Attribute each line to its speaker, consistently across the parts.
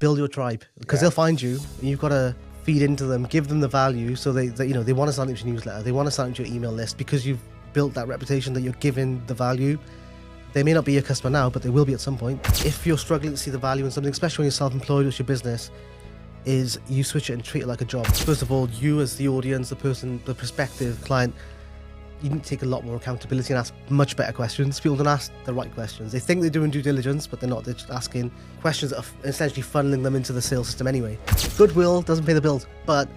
Speaker 1: build your tribe, because they'll find you, and you've got to feed into them, give them the value, so they they want to sign into your newsletter, they want to sign into your email list, because you've built that reputation that you're giving the value. They may not be your customer now, but they will be at some point. If you're struggling to see the value in something, especially when you're self-employed, it's your business, is you switch it and treat it like a job. First of all, you as the audience, the person, the prospective client, you need to take a lot more accountability and ask much better questions. People don't ask the right questions. They think they're doing due diligence, but they're not. They're just asking questions that are essentially funneling them into the sales system anyway. Goodwill doesn't pay the bills, but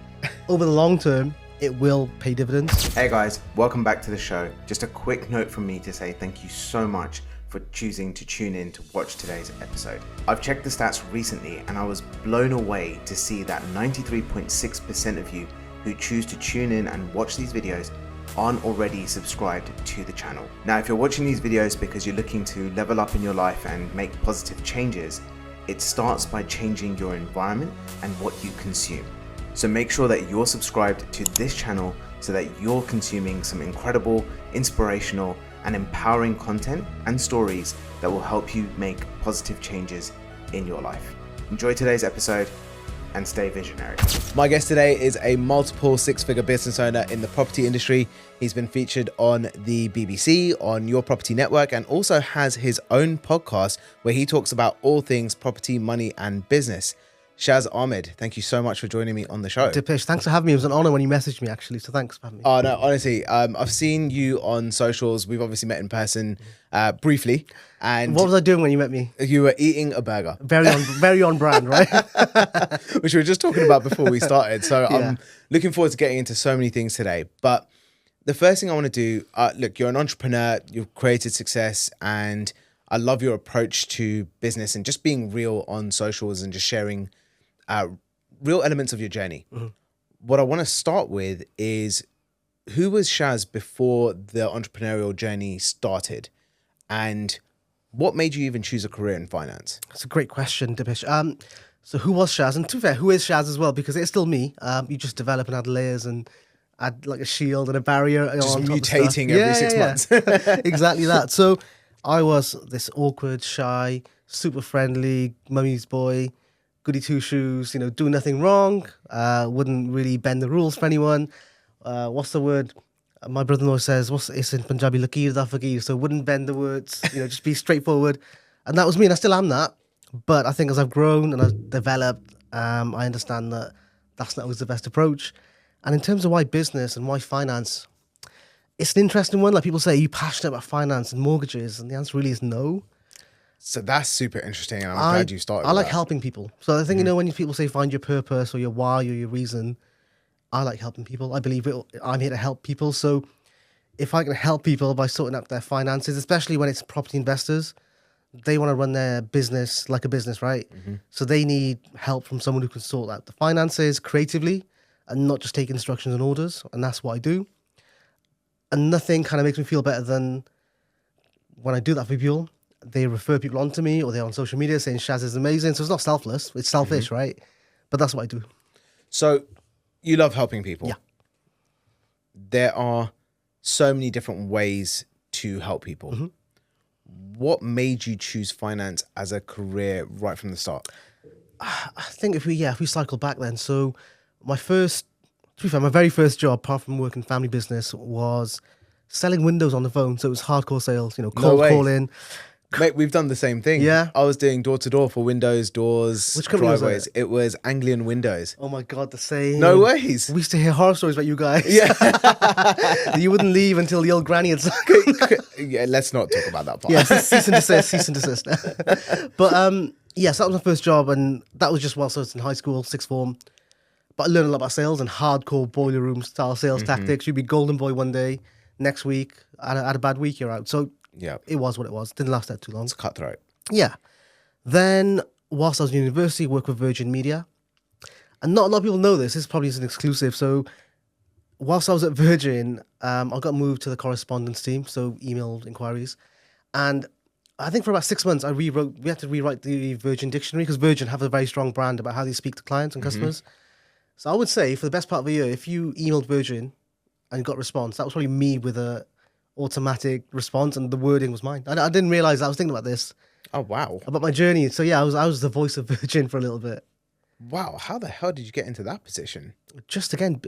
Speaker 1: over the long term, it will pay dividends.
Speaker 2: Hey guys, welcome back to the show. Just a quick note from me to say thank you so much for choosing to tune in to watch today's episode. I've checked the stats recently and I was blown away to see that 93.6% of you who choose to tune in and watch these videos aren't already subscribed to the channel. Now, if you're watching these videos because you're looking to level up in your life and make positive changes, it starts by changing your environment and what you consume. So make sure that you're subscribed to this channel so that you're consuming some incredible, inspirational, and empowering content and stories that will help you make positive changes in your life. Enjoy today's episode and stay visionary.
Speaker 3: My guest today is a multiple six-figure business owner in the property industry. He's been featured on the BBC, on Your Property Network, and also has his own podcast where he talks about all things property, money, and business. Shaz Ahmed, thank you so much for joining me on the show.
Speaker 1: Dipesh, thanks for having me. It was an honor when you messaged me, actually, so thanks for having me.
Speaker 3: Oh, no, honestly, I've seen you on socials. We've obviously met in person briefly. And
Speaker 1: what was I doing when you met me?
Speaker 3: You were eating a burger.
Speaker 1: Very on brand, right?
Speaker 3: Which we were just talking about before we started. So
Speaker 1: Yeah.
Speaker 3: I'm looking forward to getting into so many things today. But the first thing I want to do, look, you're an entrepreneur, you've created success, and I love your approach to business and just being real on socials and just sharing real elements of your journey. Mm-hmm. What I want to start with is, who was Shaz before the entrepreneurial journey started? And what made you even choose a career in finance?
Speaker 1: That's a great question, Dipesh. So who was Shaz? And to be fair, who is Shaz as well? Because it's still me. You just develop and add layers and add like a shield and a barrier.
Speaker 3: Just mutating every 6 months.
Speaker 1: Exactly that. So I was this awkward, shy, super friendly, mummy's boy, goody two shoes, do nothing wrong, wouldn't really bend the rules for anyone. What's the word? My brother-in-law says, it's in Punjabi, lakir da fakir, so wouldn't bend the words, just be straightforward. And that was me, and I still am that. But I think as I've grown and I've developed, I understand that that's not always the best approach. And in terms of why business and why finance, it's an interesting one. Like people say, are you passionate about finance and mortgages? And the answer really is no.
Speaker 3: So that's super interesting, and I'm glad you started.
Speaker 1: I like helping people. So I think, when people say find your purpose or your why or your reason, I like helping people. I believe I'm here to help people. So if I can help people by sorting out their finances, especially when it's property investors, they want to run their business like a business, right? Mm-hmm. So they need help from someone who can sort out the finances creatively and not just take instructions and orders. And that's what I do. And nothing kind of makes me feel better than when I do that for people. They refer people onto me, or they're on social media saying Shaz is amazing. So it's not selfless, it's selfish, right? But that's what I do.
Speaker 3: So you love helping people.
Speaker 1: Yeah.
Speaker 3: There are so many different ways to help people. Mm-hmm. What made you choose finance as a career right from the start?
Speaker 1: I think if we cycle back then. So my very first job, apart from working family business, was selling windows on the phone. So it was hardcore sales, cold calling.
Speaker 3: Mate, we've done the same thing.
Speaker 1: Yeah.
Speaker 3: I was doing door-to-door for windows, doors,
Speaker 1: Which company
Speaker 3: driveways. It was Anglian Windows.
Speaker 1: Oh my God, the same.
Speaker 3: No ways.
Speaker 1: We used to hear horror stories about you guys.
Speaker 3: Yeah.
Speaker 1: You wouldn't leave until the old granny had...
Speaker 3: Yeah, let's not talk about that part.
Speaker 1: Yeah, cease and desist. But yes, that was my first job, and that was just whilst I was in high school, sixth form. But I learned a lot about sales and hardcore boiler room style sales tactics. You'd be golden boy one day, next week, I had a bad week, you're out. So
Speaker 3: yeah,
Speaker 1: it was what it was. Didn't last that too long.
Speaker 3: It's cutthroat.
Speaker 1: Yeah. Then, whilst I was in university, worked with Virgin Media. And not a lot of people know this. This probably is an exclusive. So, whilst I was at Virgin, I got moved to the correspondence team, so email inquiries. And I think for about 6 months, we had to rewrite the Virgin dictionary, because Virgin have a very strong brand about how they speak to clients and customers. So I would say, for the best part of a year, if you emailed Virgin and got a response, that was probably me with a automatic response, and the wording was mine. I didn't realize I was thinking about this,
Speaker 3: Oh, wow.
Speaker 1: about my journey. So yeah, I was the voice of Virgin for a little bit.
Speaker 3: Wow. How the hell did you get into that position?
Speaker 1: Just again,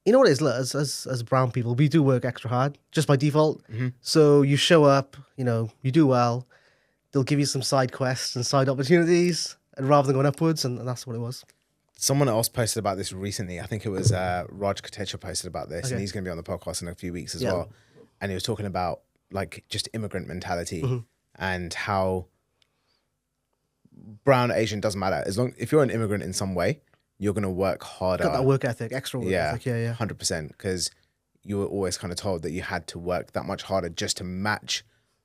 Speaker 1: you know what it is? Look, as brown people, we do work extra hard just by default. So you show up, you do well. They'll give you some side quests and side opportunities, and rather than going upwards, and that's what it was.
Speaker 3: Someone else posted about this recently. I think it was Raj Kotecha posted about this, and
Speaker 1: Okay.
Speaker 3: he's going to be on the podcast in a few weeks as
Speaker 1: Yeah.
Speaker 3: well. And he was talking about like just immigrant mentality and how brown, Asian doesn't matter. If you're an immigrant in some way, you're going to work harder.
Speaker 1: Got that work ethic, extra work ethic. Yeah.
Speaker 3: 100%. Because you were always kind of told that you had to work that much harder just to match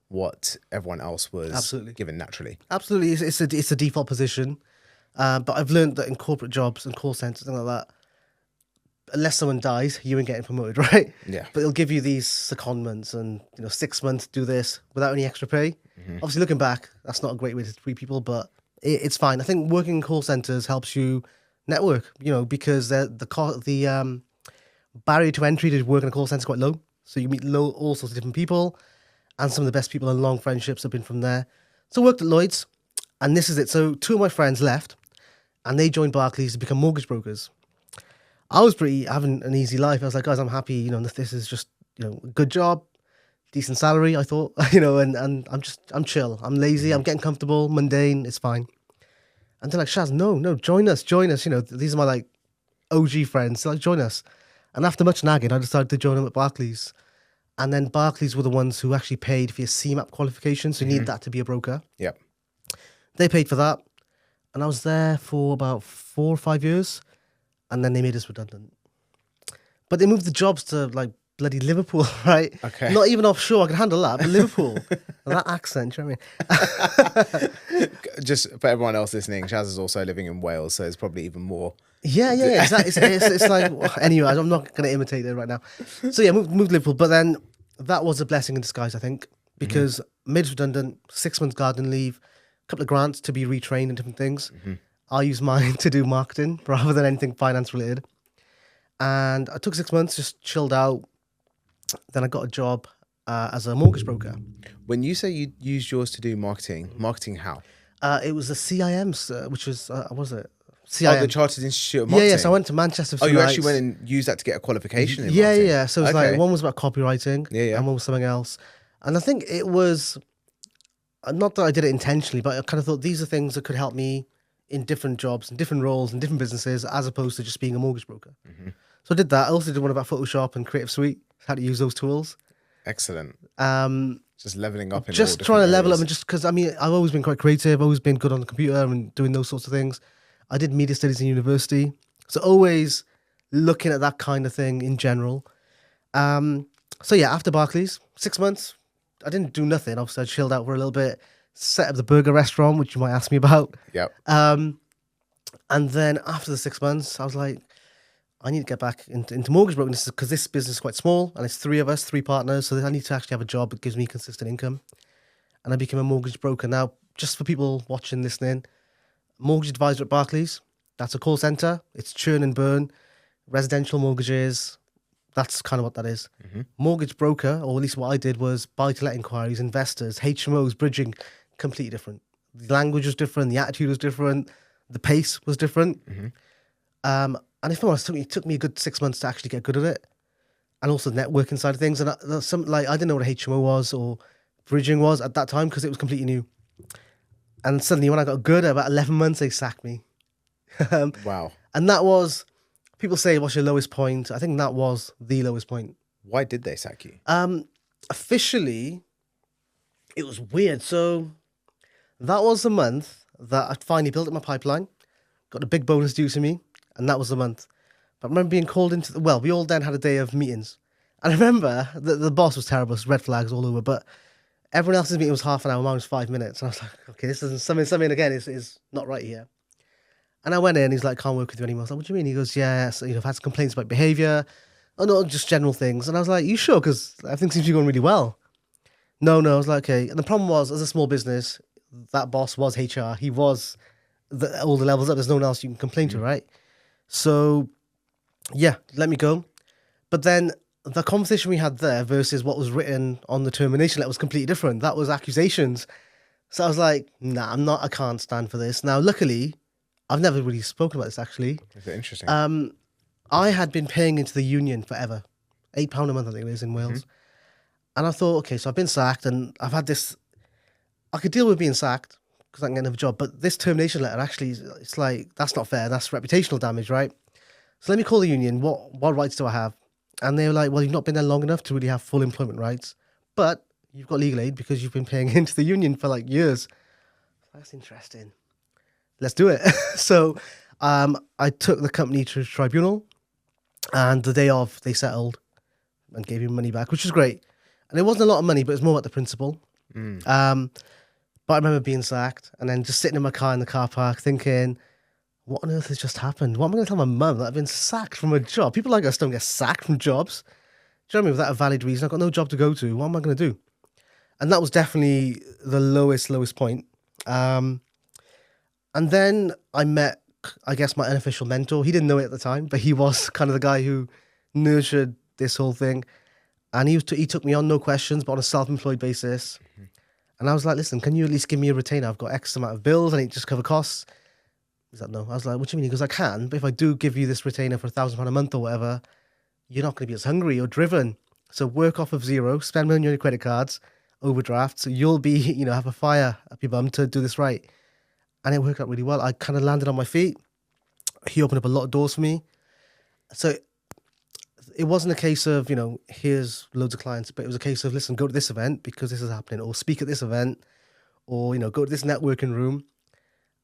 Speaker 3: what everyone else was
Speaker 1: Absolutely.
Speaker 3: given naturally.
Speaker 1: Absolutely, it's a default position. But I've learned that in corporate jobs and call centers, things like that, unless someone dies, you ain't getting promoted, right?
Speaker 3: Yeah.
Speaker 1: But they'll give you these secondments and 6 months do this without any extra pay. Obviously, looking back, that's not a great way to treat people, but it's fine. I think working in call centers helps you network, because the barrier to entry to work in a call center is quite low. So you meet all sorts of different people, and some of the best people and long friendships have been from there. So I worked at Lloyd's, and this is it. So 2 of my friends left, and they joined Barclays to become mortgage brokers. I was having an easy life. I was like, guys, I'm happy. This is just, a good job, decent salary, I thought, and I'm chill. I'm lazy. I'm getting comfortable, mundane. It's fine. And they're like, Shaz, no, join us. These are my like OG friends. They're like, join us. And after much nagging, I decided to join them at Barclays. And then Barclays were the ones who actually paid for your CMAP qualification. So you need that to be a broker.
Speaker 3: Yep.
Speaker 1: They paid for that. And I was there for about 4 or 5 years. And then they made us redundant. But they moved the jobs to like bloody Liverpool, right?
Speaker 3: Okay.
Speaker 1: Not even offshore. I can handle that. But Liverpool. And that accent, you know what I mean?
Speaker 3: Just for everyone else listening, Shaz is also living in Wales, so it's probably even more.
Speaker 1: Yeah. It's like, anyway, I'm not going to imitate it right now. So yeah, moved to Liverpool. But then that was a blessing in disguise, I think, because made us redundant, 6 months garden leave, a couple of grants to be retrained in different things. I used mine to do marketing rather than anything finance related. And I took 6 months, just chilled out. Then I got a job as a mortgage broker.
Speaker 3: When you say you used yours to do marketing how?
Speaker 1: It was the CIMs, which was, what was it?
Speaker 3: Oh,
Speaker 1: CIM.
Speaker 3: the Chartered Institute of Marketing.
Speaker 1: Yeah. So I went to Manchester.
Speaker 3: Oh, you
Speaker 1: nights.
Speaker 3: actually went and used that to get a qualification in
Speaker 1: Yeah.
Speaker 3: marketing?
Speaker 1: So it was
Speaker 3: Okay.
Speaker 1: like, one was about copywriting,
Speaker 3: Yeah.
Speaker 1: and one was something else. And I think it was, not that I did it intentionally, but I kind of thought these are things that could help me in different jobs, in different roles, in different businesses, as opposed to just being a mortgage broker. So I did that. I also did one about Photoshop and Creative Suite, how to use those tools.
Speaker 3: Excellent.
Speaker 1: Um,
Speaker 3: Just leveling up in
Speaker 1: just
Speaker 3: all
Speaker 1: trying to
Speaker 3: different
Speaker 1: level up,
Speaker 3: areas.
Speaker 1: and just because I've always been quite creative, always been good on the computer and doing those sorts of things. I did media studies in university, so always looking at that kind of thing in general. So yeah, after Barclays, 6 months, I didn't do nothing. Obviously, I chilled out for a little bit, set up the burger restaurant, which you might ask me about.
Speaker 3: Yep.
Speaker 1: And then after the 6 months, I was like, I need to get back into mortgage broking because this business is quite small and it's 3 of us, 3 partners. So I need to actually have a job that gives me consistent income. And I became a mortgage broker. Now, just for people watching, listening, mortgage advisor at Barclays, that's a call center. It's churn and burn, residential mortgages. That's kind of what that is. Mortgage broker, or at least what I did, was buy-to-let inquiries, investors, HMOs, bridging, completely different. The language was different. The attitude was different. The pace was different. And if I'm honest, it took me a good 6 months to actually get good at it. And also the networking side of things. And I didn't know what a HMO was or bridging was at that time because it was completely new. And suddenly when I got good, about 11 months, they sacked me.
Speaker 3: Wow.
Speaker 1: And that was, people say, what's your lowest point? I think that was the lowest point.
Speaker 3: Why did they sack you?
Speaker 1: Officially, it was weird. So that was the month that I finally built up my pipeline, got a big bonus due to me, and that was the month. But I remember being called into we all then had a day of meetings. And I remember the boss was terrible, red flags all over, but everyone else's meeting was half an hour, mine was 5 minutes. And I was like, okay, this isn't something again is not right here. And I went in, he's like, can't work with you anymore. I was like, what do you mean? He goes, yeah, so, I've had some complaints about behavior. Oh, no, just general things. And I was like, you sure? Because everything seems to be going really well. No, I was like, okay. And the problem was, as a small business, that boss was HR. He was all the levels up. There's no one else you can complain to, right? So, yeah, let me go. But then the conversation we had there versus what was written on the termination letter was completely different. That was accusations. So I was like, nah, I can't stand for this. Now, luckily, I've never really spoken about this actually.
Speaker 3: Is it interesting?
Speaker 1: I had been paying into the union forever. £8 a month, I think it is in Wales. And I thought, okay, so I've been sacked and I've had this, I could deal with being sacked because I can get another job. But this termination letter actually, it's like, that's not fair. That's reputational damage, right? So let me call the union. What rights do I have? And they were like, well, you've not been there long enough to really have full employment rights, but you've got legal aid because you've been paying into the union for like years. That's interesting. Let's do it. So I took the company to tribunal, and the day of they settled and gave me money back, which was great. And it wasn't a lot of money, but it's more about the principle. But I remember being sacked and then just sitting in my car in the car park thinking, what on earth has just happened? What am I going to tell my mum that I've been sacked from a job? People like us don't get sacked from jobs. Do you know what I mean? Without a valid reason, I've got no job to go to. What am I going to do? And that was definitely the lowest point. And then I met, I guess, my unofficial mentor. He didn't know it at the time, but he was kind of the guy who nurtured this whole thing. And he took me on, no questions, but on a self-employed basis. And I was like, listen, can you at least give me a retainer? I've got X amount of bills. I need to just cover costs. He's like, no. I was like, what do you mean? He goes, I can, but if I do give you this retainer for £1,000 a month or whatever, you're not going to be as hungry or driven. So work off of zero, spend money on your credit cards, overdraft. So you'll be, have a fire up your bum to do this right. And it worked out really well. I kind of landed on my feet. He opened up a lot of doors for me. So it wasn't a case of, here's loads of clients, but it was a case of, listen, go to this event because this is happening, or speak at this event, or, go to this networking room.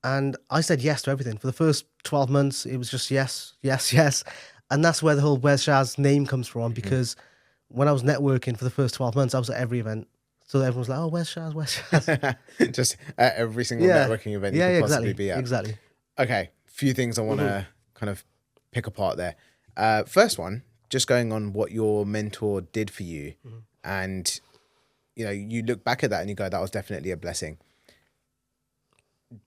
Speaker 1: And I said yes to everything. For the first 12 months, it was just yes, yes, yes. And that's where the whole Where's Shaz name comes from, because when I was networking for the first 12 months, I was at every event. So everyone was like, oh, where's Shaz? Where's Shaz?
Speaker 3: Just at every single networking event you could possibly be at.
Speaker 1: Exactly.
Speaker 3: Okay, few things I want to kind of pick apart there. First one, just going on what your mentor did for you. And, you look back at that and you go, that was definitely a blessing.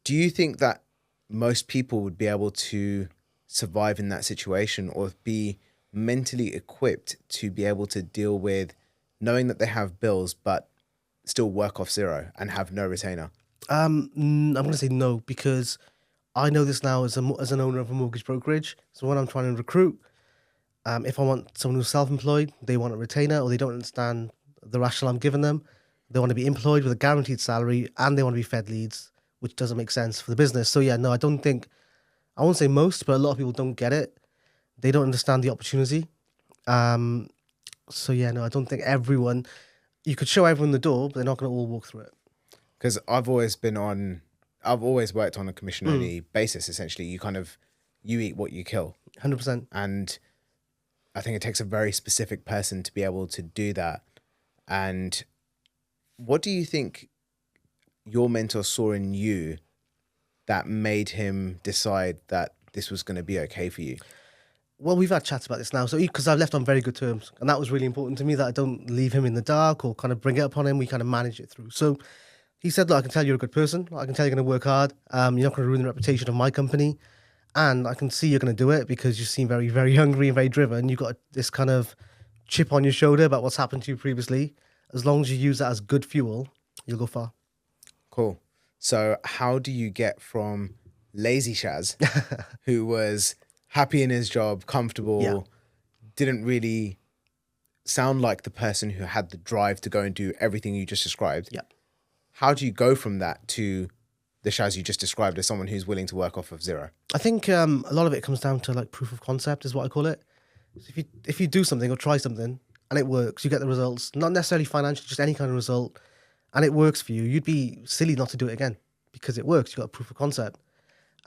Speaker 3: Do you think that most people would be able to survive in that situation or be mentally equipped to be able to deal with knowing that they have bills but still work off zero and have no retainer?
Speaker 1: I'm going to say no, because I know this now as an owner of a mortgage brokerage. So when I'm trying to recruit, if I want someone who's self-employed, they want a retainer, or they don't understand the rationale I'm giving them. They want to be employed with a guaranteed salary and they want to be fed leads, which doesn't make sense for the business. So yeah, no, I won't say most, but a lot of people don't get it. They don't understand the opportunity. So yeah, no, I don't think you could show everyone the door, but they're not going to all walk through it.
Speaker 3: Because I've always worked on a commission only basis. Essentially, you eat what you kill.
Speaker 1: 100%.
Speaker 3: And I think it takes a very specific person to be able to do that. And what do you think your mentor saw in you that made him decide that this was going to be okay for you?
Speaker 1: Well, we've had chats about this now. So because I've left on very good terms, and that was really important to me, that I don't leave him in the dark or kind of bring it upon him. We kind of manage it through. So he said, look, I can tell you're a good person. I can tell you're going to work hard. You're not going to ruin the reputation of my company. And I can see you're going to do it because you seem very, very hungry and very driven. You've got this kind of chip on your shoulder about what's happened to you previously. As long as you use that as good fuel, you'll go far.
Speaker 3: Cool. So how do you get from lazy Shaz, who was happy in his job, comfortable, didn't really sound like the person who had the drive to go and do everything you just described?
Speaker 1: Yeah. How
Speaker 3: do you go from that to the Shaz you just described as someone who's willing to work off of zero?
Speaker 1: I think a lot of it comes down to like proof of concept is what I call it. So if you do something or try something and it works, you get the results, not necessarily financial, just any kind of result, and it works for you, you'd be silly not to do it again because it works. You've got a proof of concept.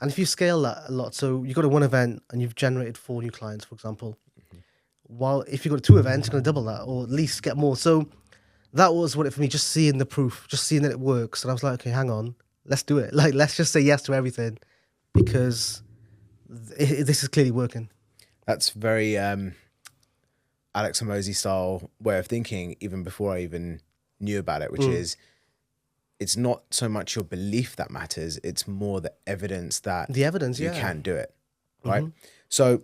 Speaker 1: And if you scale that a lot, so you go to one event and you've generated 4 new clients, for example, while if you go to 2 events, you're going to double that or at least get more. So that was what it for me, just seeing the proof, just seeing that it works. And I was like, okay, hang on, let's do it. Like, let's just say yes to everything because this is clearly working.
Speaker 3: That's very Alex Hormozi style way of thinking, even before I even knew about it, which is it's not so much your belief that matters, it's more the evidence that
Speaker 1: you
Speaker 3: can do it, right? So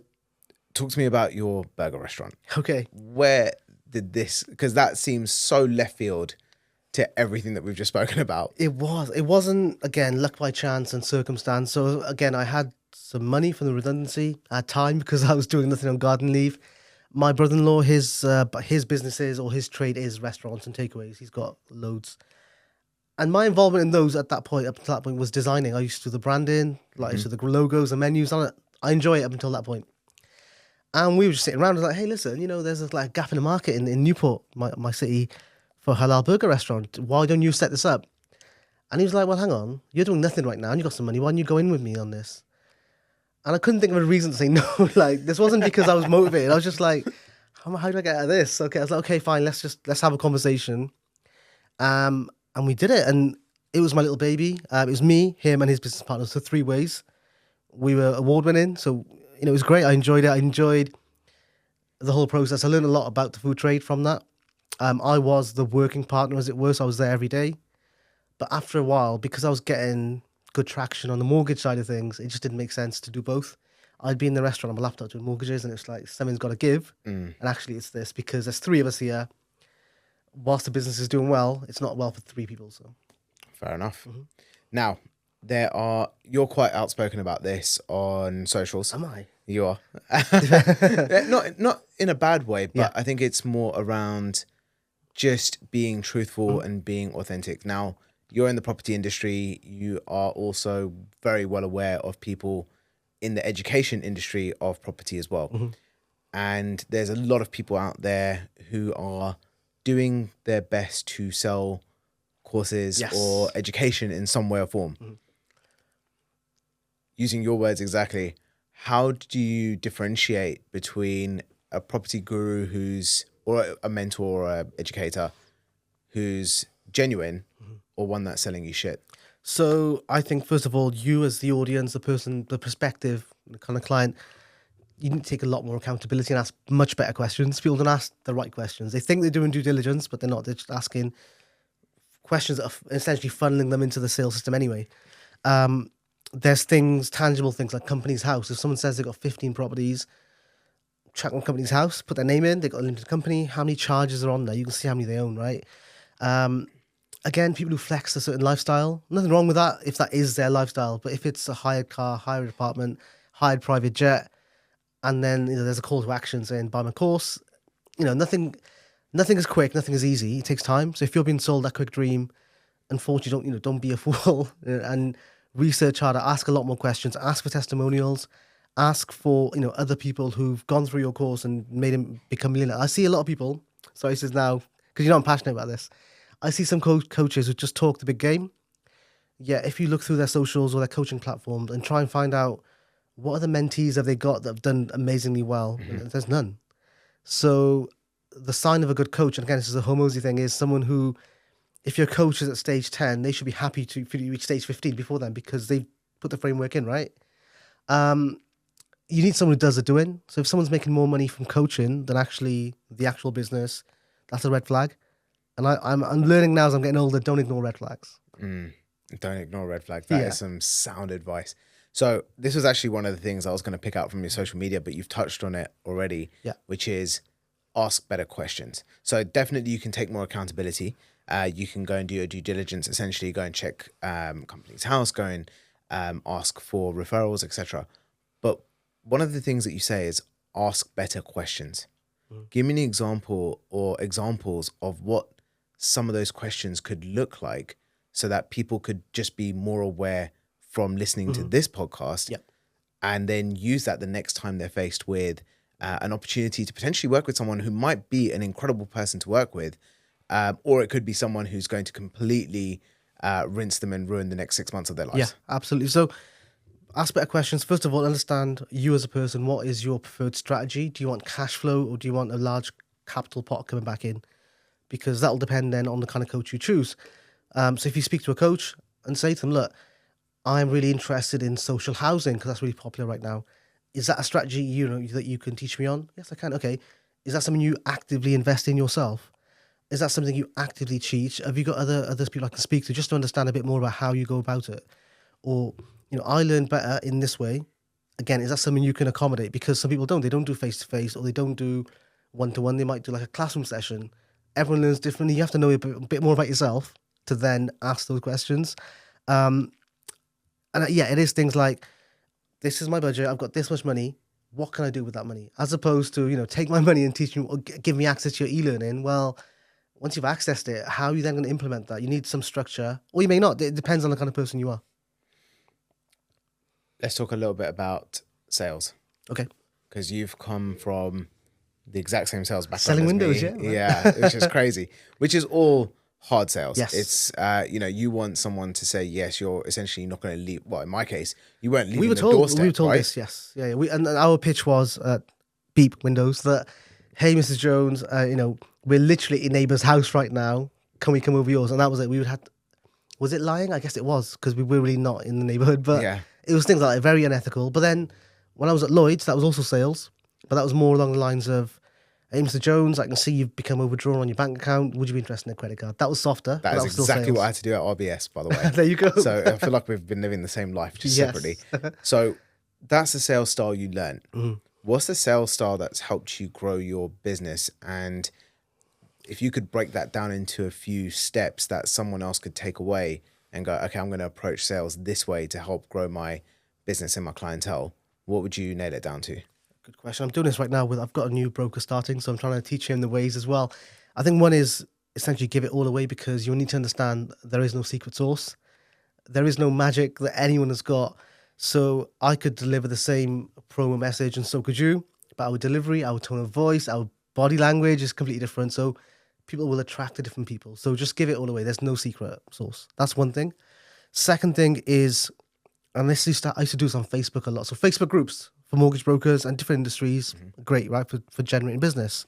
Speaker 3: talk to me about your burger restaurant.
Speaker 1: Okay.
Speaker 3: Where did this, because that seems so left field to everything that we've just spoken about.
Speaker 1: It was. It wasn't, again, luck by chance and circumstance. So again, I had some money from the redundancy. I had time because I was doing nothing on garden leave. My brother-in-law, his businesses or his trade is restaurants and takeaways. He's got loads. And my involvement in those at that point, up until that point, was designing. I used to do the branding, like I used to do the logos and menus on it. I enjoy it up until that point. And we were just sitting around and like, hey, listen, there's a like gap in the market in Newport, my city, for a halal burger restaurant. Why don't you set this up? And he was like, well, hang on, you're doing nothing right now and you got some money. Why don't you go in with me on this? And I couldn't think of a reason to say no. Like, this wasn't because I was motivated. I was just like, how do I get out of this? Okay, I was like, okay, fine, let's have a conversation. And we did it. And it was my little baby. It was me, him, and his business partner. So 3 ways. We were award-winning. So, it was great. I enjoyed it. I enjoyed the whole process. I learned a lot about the food trade from that. I was the working partner, as it were. So I was there every day. But after a while, because I was getting good traction on the mortgage side of things, it just didn't make sense to do both. I'd be in the restaurant on my laptop doing mortgages, and it's like, something's got to give. And actually it's this, because there's 3 of us here. Whilst the business is doing well, it's not well for 3 people. So
Speaker 3: fair enough. Now, you're quite outspoken about this on socials.
Speaker 1: am I?
Speaker 3: You are. Not in a bad way, but I think it's more around just being truthful and being authentic. Now, you're in the property industry. You are also very well aware of people in the education industry of property as well. And there's a lot of people out there who are doing their best to sell courses or education in some way or form. Using your words exactly, how do you differentiate between a property guru or a mentor or an educator who's genuine or one that's selling you shit?
Speaker 1: So I think, first of all, you as the audience, the person, the perspective, the kind of client, you need to take a lot more accountability and ask much better questions. People don't ask the right questions. They think they're doing due diligence, but they're not. They're just asking questions that are essentially funneling them into the sales system anyway. There's tangible things like Company's House. If someone says they've got 15 properties, check on Company's House, put their name in, they've got a limited company, how many charges are on there, you can see how many they own, right? Again, people who flex a certain lifestyle, nothing wrong with that if that is their lifestyle, but if it's a hired car, hired apartment, hired private jet, and then there's a call to action saying, buy my course, nothing is quick, nothing is easy, it takes time. So if you're being sold that quick dream, unfortunately, don't be a fool and research harder, ask a lot more questions, ask for testimonials, ask for, other people who've gone through your course and made him become millionaire. I see a lot of people, so this is now, because I'm passionate about this. I see some coaches who just talk the big game. Yeah, if you look through their socials or their coaching platforms and try and find out what other mentees have they got that have done amazingly well, there's none. So the sign of a good coach, and again, this is a Hormozy thing, is someone who, if your coach is at stage 10, they should be happy to reach stage 15 before then, because they've put the framework in, right? You need someone who does the doing. So if someone's making more money from coaching than actually the actual business, that's a red flag. And I'm learning now as I'm getting older, don't ignore red flags.
Speaker 3: Don't ignore red flags. That is some sound advice. So this was actually one of the things I was going to pick out from your social media, but you've touched on it already, which is ask better questions. So definitely you can take more accountability. You can go and do your due diligence, essentially go and check Company's House, go and ask for referrals, etc. But one of the things that you say is ask better questions. Give me an example or examples of what some of those questions could look like so that people could just be more aware from listening to this podcast and then use that the next time they're faced with an opportunity to potentially work with someone who might be an incredible person to work with, or it could be someone who's going to completely rinse them and ruin the next 6 months of their lives.
Speaker 1: Yeah, absolutely. So ask better questions. First of all, understand you as a person. What is your preferred strategy? Do you want cash flow or do you want a large capital pot coming back in? Because that'll depend then on the kind of coach you choose. So if you speak to a coach and say to them, look, I'm really interested in social housing because that's really popular right now. Is that a strategy that you can teach me on? Yes, I can. Okay. Is that something you actively invest in yourself? Is that something you actively teach? Have you got other people I can speak to just to understand a bit more about how you go about it? Or, I learned better in this way again, is that something you can accommodate? Because some people don't. They don't do face-to-face, or they don't do one-to-one. They might do like a classroom session. Everyone learns differently. You have to know a bit more about yourself to then ask those questions. And yeah, it is things like, this is my budget. I've got this much money. What can I do with that money? As opposed to, take my money and teach me, or give me access to your e-learning. Well, once you've accessed it, how are you then going to implement that? You need some structure, or you may not. It depends on the kind of person you are.
Speaker 3: Let's talk a little bit about sales.
Speaker 1: Okay.
Speaker 3: Because you've come from the exact same sales background
Speaker 1: Selling
Speaker 3: as
Speaker 1: windows,
Speaker 3: me.
Speaker 1: yeah. Right?
Speaker 3: Yeah, which is crazy. Which is all hard sales.
Speaker 1: Yes.
Speaker 3: It's, you want someone to say, yes, you're essentially not going to leave. Well, in my case, you weren't leaving
Speaker 1: We were
Speaker 3: the
Speaker 1: told,
Speaker 3: doorstep,
Speaker 1: we were told
Speaker 3: right?
Speaker 1: this, yes. Yeah, and our pitch was at Beep Windows that, hey, Mrs. Jones, we're literally in neighbour's house right now. Can we come over yours? And that was it. We would have, was it lying? I guess it was, because we were really not in the neighbourhood. But
Speaker 3: Yeah.
Speaker 1: it was things like that, very unethical. But then when I was at Lloyd's, that was also sales. But that was more along the lines of, hey, Mr. Jones, I can see you've become overdrawn on your bank account. Would you be interested in a credit card? That was softer.
Speaker 3: That is
Speaker 1: was still
Speaker 3: exactly
Speaker 1: sales.
Speaker 3: what I had to do at RBS, by the way.
Speaker 1: There you go.
Speaker 3: So I feel like we've been living the same life, just
Speaker 1: Yes.
Speaker 3: separately. So that's the sales style you learned.
Speaker 1: Mm-hmm.
Speaker 3: What's the sales style that's helped you grow your business? And if you could break that down into a few steps that someone else could take away and go, okay, I'm going to approach sales this way to help grow my business and my clientele, what would you nail it down to?
Speaker 1: Good question. I'm doing this right now I've got a new broker starting, so I'm trying to teach him the ways as well. I think one is essentially give it all away, because you need to understand there is no secret sauce. There is no magic that anyone has got. So I could deliver the same promo message, and so could you, but our delivery, our tone of voice, our body language is completely different. So people will attract to different people. So just give it all away. There's no secret sauce. That's one thing. Second thing is, and I used to do this on Facebook a lot. So Facebook groups for mortgage brokers and different industries, great, right, for generating business.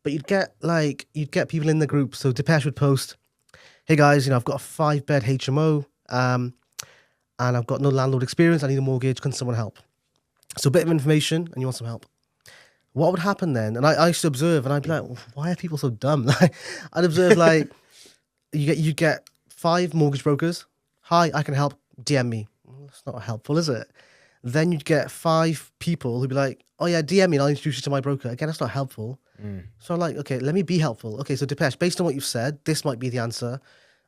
Speaker 1: But you'd get people in the group. So Depeche would post, hey guys, I've got a 5-bed HMO, and I've got no landlord experience. I need a mortgage. Can someone help? So a bit of information, and you want some help. What would happen then? And I used to observe, and I'd be like, why are people so dumb? I'd observe, you get 5 mortgage brokers. Hi, I can help. DM me. That's not helpful, is it? Then you'd get 5 people who'd be like, oh yeah, DM me and I'll introduce you to my broker. Again, that's not helpful. So I'm like, okay, let me be helpful. Okay, so Depeche, based on what you've said, this might be the answer.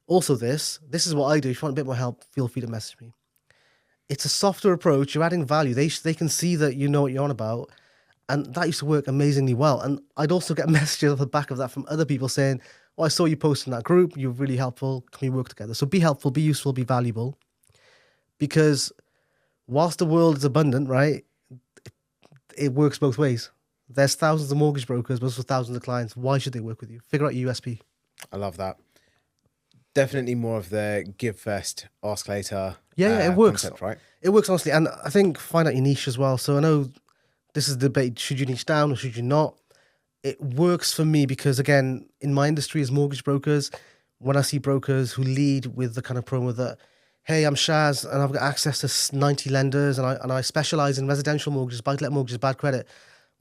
Speaker 1: Also this is what I do. If you want a bit more help, feel free to message me. It's a softer approach. You're adding value. They can see that you know what you're on about. And that used to work amazingly well. And I'd also get messages off the back of that from other people saying, oh, I saw you post in that group. You're really helpful. Can we work together? So be helpful, be useful, be valuable. Because whilst the world is abundant, right, it works both ways. There's thousands of mortgage brokers, but also thousands of clients. Why should they work with you? Figure out your USP.
Speaker 3: I love that. Definitely more of the give first, ask later.
Speaker 1: Yeah, it works.
Speaker 3: Concept, right?
Speaker 1: It works honestly. And I think find out your niche as well. So I know this is the debate. Should you niche down or should you not? It works for me because, again, in my industry as mortgage brokers, when I see brokers who lead with the kind of promo that, hey, I'm Shaz and I've got access to 90 lenders and I specialize in residential mortgages, buy-to-let mortgages, bad credit.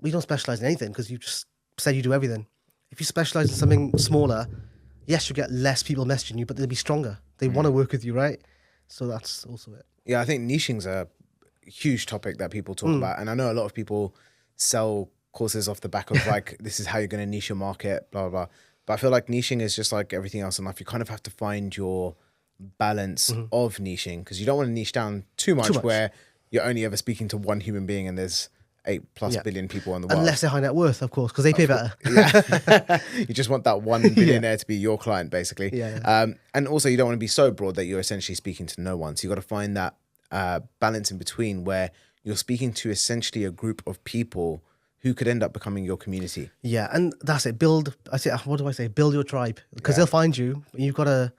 Speaker 1: We don't specialize in anything because you just said you do everything. If you specialize in something smaller, yes, you get less people messaging you, but they'll be stronger. They want to work with you, right? So that's also it.
Speaker 3: Yeah, I think niching's a huge topic that people talk about. And I know a lot of people sell courses off the back of like, this is how you're going to niche your market, blah, blah, blah. But I feel like niching is just like everything else in life. You kind of have to find your balance of niching because you don't want to niche down too much where you're only ever speaking to one human being and there's 8+ billion people in the world.
Speaker 1: Unless they're high net worth, of course, because they pay better.
Speaker 3: Yeah. You just want that one billionaire to be your client, basically.
Speaker 1: Yeah.
Speaker 3: And also, you don't want to be so broad that you're essentially speaking to no one. So you've got to find that balance in between where you're speaking to essentially a group of people who could end up becoming your community.
Speaker 1: Yeah, and that's it. Build your tribe because they'll find you. You've got to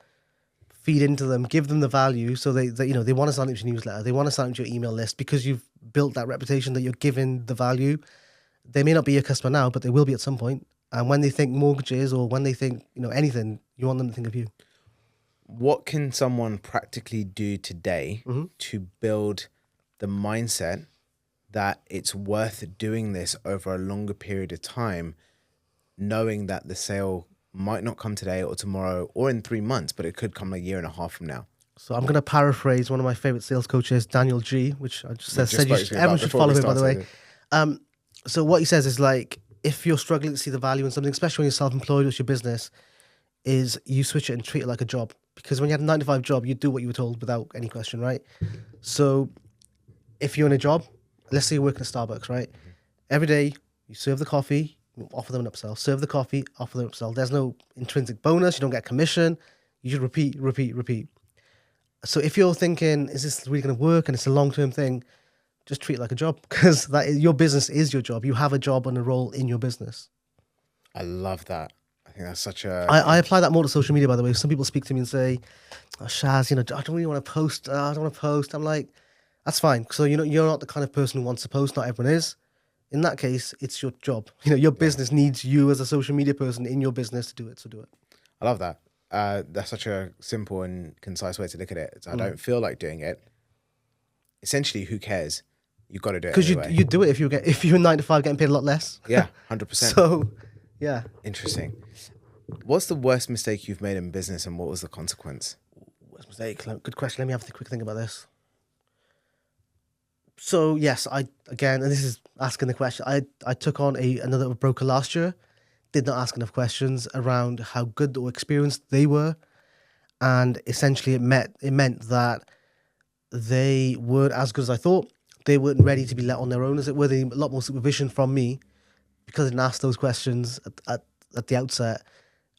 Speaker 1: feed into them, give them the value so they want to sign up to your newsletter. They want to sign up to your email list because you've built that reputation that you're giving the value. They may not be your customer now, but they will be at some point. And when they think mortgages or when they think, anything, you want them to think of you.
Speaker 3: What can someone practically do today to build the mindset that it's worth doing this over a longer period of time, knowing that the sale might not come today or tomorrow or in 3 months, but it could come a year and a half from now?
Speaker 1: So I'm going to paraphrase one of my favorite sales coaches, Daniel G, which I just said everyone should
Speaker 3: before
Speaker 1: follow
Speaker 3: we
Speaker 1: him, by the way.
Speaker 3: started.
Speaker 1: So what he says is like, if you're struggling to see the value in something, especially when you're self-employed or it's your business, is you switch it and treat it like a job. Because when you had a 9 to 5 job, you do what you were told without any question, right? So if you're in a job, let's say you're working at Starbucks, right? Every day you serve the coffee, you offer them an upsell. Serve the coffee, offer them an upsell. There's no intrinsic bonus. You don't get commission. You just repeat, repeat, repeat. So if you're thinking, is this really going to work and it's a long-term thing, just treat it like a job, because your business is your job. You have a job and a role in your business.
Speaker 3: I love that. I think that's such a...
Speaker 1: I apply that more to social media, by the way. Some people speak to me and say, oh, Shaz, I don't really want to post. I don't want to post. I'm like, that's fine. So, you're not the kind of person who wants to post. Not everyone is. In that case, it's your job. Your business needs you as a social media person in your business to do it. So do it.
Speaker 3: I love that. That's such a simple and concise way to look at it. So I don't feel like doing it. Essentially, who cares? You've got to do it anyway.
Speaker 1: Because you do it if you're 9 to 5 getting paid a lot less.
Speaker 3: Yeah, 100%.
Speaker 1: So, yeah.
Speaker 3: Interesting. What's the worst mistake you've made in business, and what was the consequence?
Speaker 1: Worst mistake? Good question. Let me have a quick think about this. So yes, and this is asking the question. I took on another broker last year. Did not ask enough questions around how good or experienced they were, and essentially it meant that they weren't as good as I thought. They weren't ready to be let on their own, as it were. They needed a lot more supervision from me because I didn't ask those questions at the outset.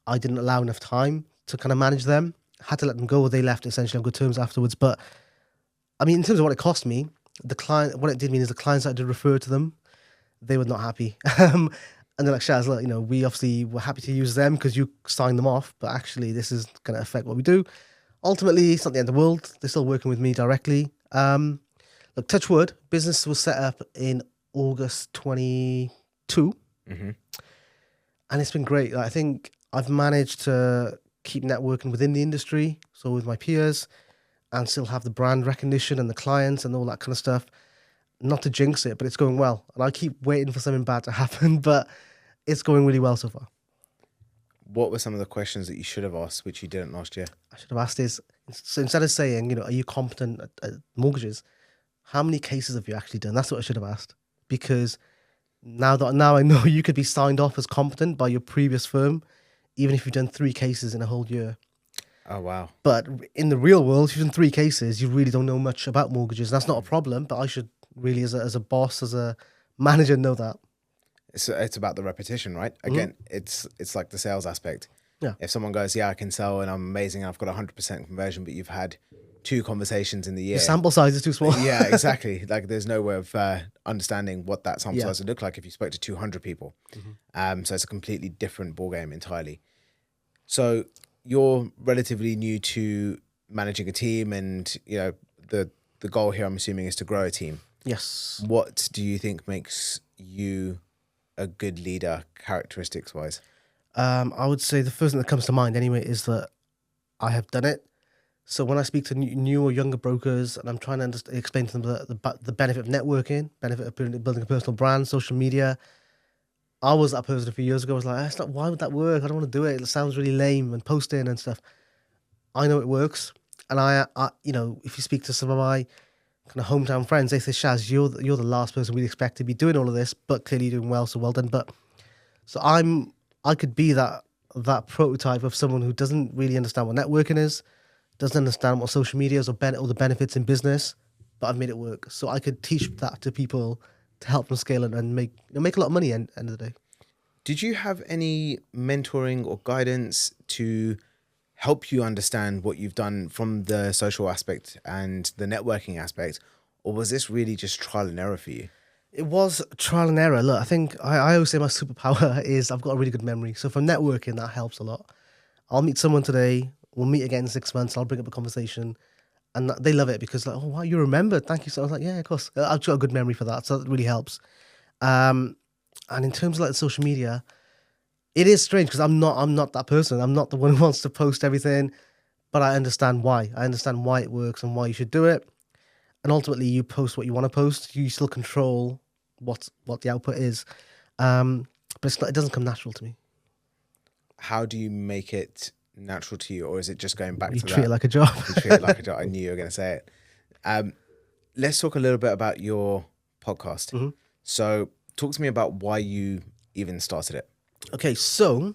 Speaker 1: I didn't allow enough time to kind of manage them. Had to let them go, or they left essentially on good terms afterwards. But I mean, in terms of what it cost me, what it did mean is the clients I did refer to them, they were not happy. And they're like, Shaz, look, we obviously were happy to use them because you signed them off, but actually this is going to affect what we do. Ultimately, it's not the end of the world. They're still working with me directly. Look, touch wood, business was set up in August 22. And it's been great. I think I've managed to keep networking within the industry, so with my peers, and still have the brand recognition and the clients and all that kind of stuff. Not to jinx it, but it's going well. And I keep waiting for something bad to happen, but it's going really well so far.
Speaker 3: What were some of the questions that you should have asked, which you didn't last year?
Speaker 1: I should have asked so instead of saying, are you competent at mortgages? How many cases have you actually done? That's what I should have asked. Because now I know you could be signed off as competent by your previous firm, even if you've done 3 cases in a whole year.
Speaker 3: Oh, wow.
Speaker 1: But in the real world, if you've done 3 cases, you really don't know much about mortgages. That's not a problem, but I should really, as a boss, as a manager, know that.
Speaker 3: It's about the repetition, right? Again, it's like the sales aspect.
Speaker 1: Yeah.
Speaker 3: If someone goes, yeah, I can sell and I'm amazing, I've got 100% conversion, but you've had 2 conversations in the year.
Speaker 1: Your sample size is too small.
Speaker 3: Yeah, exactly. Like there's no way of understanding what that sample size would look like if you spoke to 200 people. So it's a completely different ballgame entirely. So you're relatively new to managing a team, and the goal here, I'm assuming, is to grow a team.
Speaker 1: Yes.
Speaker 3: What do you think makes you a good leader, characteristics wise?
Speaker 1: I would say the first thing that comes to mind anyway is that I have done it. So when I speak to new or younger brokers and I'm trying to explain to them the benefit of networking, benefit of building a personal brand, social media, I was that person a few years ago. I was like, why would that work? I don't want to do it. It sounds really lame, and posting and stuff. I know it works. And I if you speak to some of my kind of hometown friends, they say, Shaz, you're the last person we'd expect to be doing all of this, but clearly you're doing well, so well done. But so I could be that prototype of someone who doesn't really understand what networking is, doesn't understand what social media is or the benefits in business, but I've made it work. So I could teach that to people to help them scale and make a lot of money at the end of the day.
Speaker 3: Did you have any mentoring or guidance to help you understand what you've done from the social aspect and the networking aspect, or was this really just trial and error for you?
Speaker 1: It was trial and error. Look, I think I always say my superpower is I've got a really good memory. So for networking, that helps a lot. I'll meet someone today, we'll meet again in 6 months, I'll bring up a conversation, and they love it because like, oh wow, you remembered, thank you. So I was like, yeah, of course. I've got a good memory for that, so that really helps. And in terms of like social media, it is strange because I'm not that person. I'm not the one who wants to post everything, but I understand why. I understand why it works and why you should do it. And ultimately, you post what you want to post. You still control what the output is, but it doesn't come natural to me.
Speaker 3: How do you make it natural to you, or is it just going back
Speaker 1: You
Speaker 3: to
Speaker 1: treat
Speaker 3: that?
Speaker 1: it like a job.
Speaker 3: You treat it like a job. I knew you were going to say it. Let's talk a little bit about your podcast.
Speaker 1: Mm-hmm.
Speaker 3: So talk to me about why you even started it.
Speaker 1: Okay, so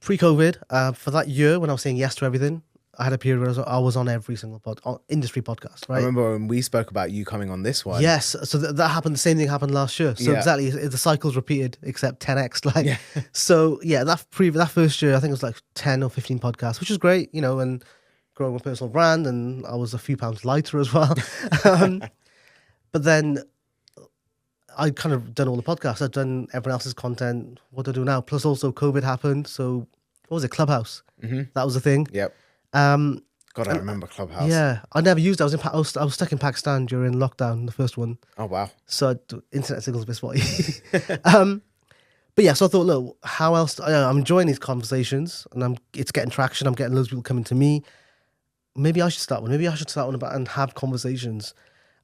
Speaker 1: pre-COVID, for that year when I was saying yes to everything, I had a period where I was on every single industry podcast,
Speaker 3: I
Speaker 1: right?
Speaker 3: remember when we spoke about you coming on this one.
Speaker 1: Yes, so that happened. The same thing happened last year. So
Speaker 3: Yeah.
Speaker 1: exactly, the cycle's repeated except 10x. Like,
Speaker 3: Yeah.
Speaker 1: so yeah, that first year, I think it was like 10 or 15 podcasts, which is great, and growing my personal brand, and I was a few pounds lighter as well. But then I'd kind of done all the podcasts. I'd done everyone else's content. What do I do now? Plus also COVID happened. So what was it? Clubhouse.
Speaker 3: Mm-hmm.
Speaker 1: That was the thing.
Speaker 3: Yep.
Speaker 1: Um,
Speaker 3: God, I remember Clubhouse.
Speaker 1: yeah, I never used it. I was stuck in Pakistan during lockdown, the first one.
Speaker 3: Oh, wow.
Speaker 1: So internet signals a bit spotty. But yeah, so I thought, look, how else? I'm enjoying these conversations, and it's getting traction. I'm getting loads of people coming to me. Maybe I should start one. Maybe I should start one and have conversations.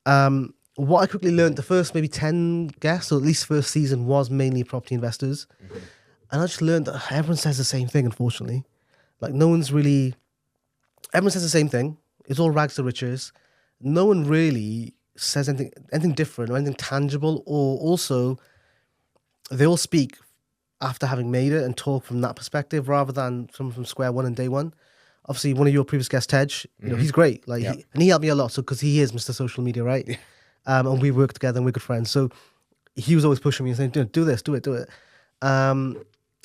Speaker 1: What I quickly learned, the first maybe 10 guests, or at least first season, was mainly property investors. Mm-hmm. And I just learned that everyone says the same thing, unfortunately. Like, everyone says the same thing. It's all rags to riches. No one really says anything different or anything tangible, or also they all speak after having made it and talk from that perspective rather than from square one and day one. Obviously, one of your previous guests, Tej, he's great. Like,
Speaker 3: Yeah.
Speaker 1: he helped me a lot. So, because he is Mr. Social Media, right?
Speaker 3: Yeah.
Speaker 1: And we work together and we're good friends. So, he was always pushing me and saying, "Do this, do it, do it."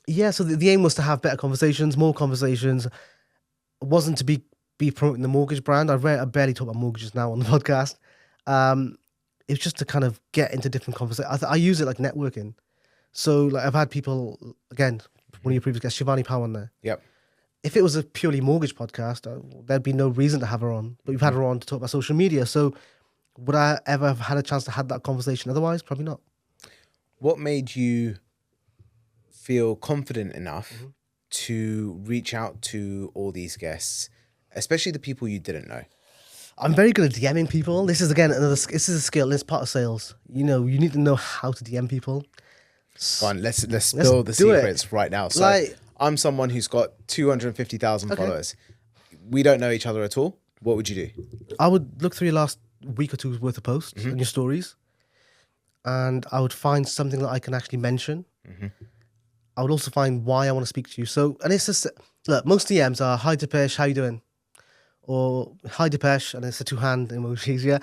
Speaker 1: Yeah. So the aim was to have better conversations, more conversations. It wasn't to be promoting the mortgage brand. I barely talk about mortgages now on the podcast. It was just to kind of get into different conversations. I use it like networking. So, like, I've had people, again, one of your previous guests, Shivani Pow, on there.
Speaker 3: Yep.
Speaker 1: If it was a purely mortgage podcast, there'd be no reason to have her on. But we've had her on to talk about social media. So would I ever have had a chance to have that conversation otherwise? Probably not.
Speaker 3: What made you feel confident enough to reach out to all these guests, especially the people you didn't know?
Speaker 1: I'm very good at DMing people. This is, again, this is a skill. It's part of sales. You need to know how to DM people.
Speaker 3: Go on, let's spill the
Speaker 1: do it.
Speaker 3: secrets right now. So
Speaker 1: Like-
Speaker 3: I'm someone who's got 250,000 followers. We don't know each other at all. What would you do?
Speaker 1: I would look through your last week or two's worth of posts and your stories, and I would find something that I can actually mention. I would also find why I want to speak to you. So, and it's just, look, most DMs are, "Hi Depesh, how you doing?" Or "Hi Depesh," and it's a 2-hand emojis, yeah.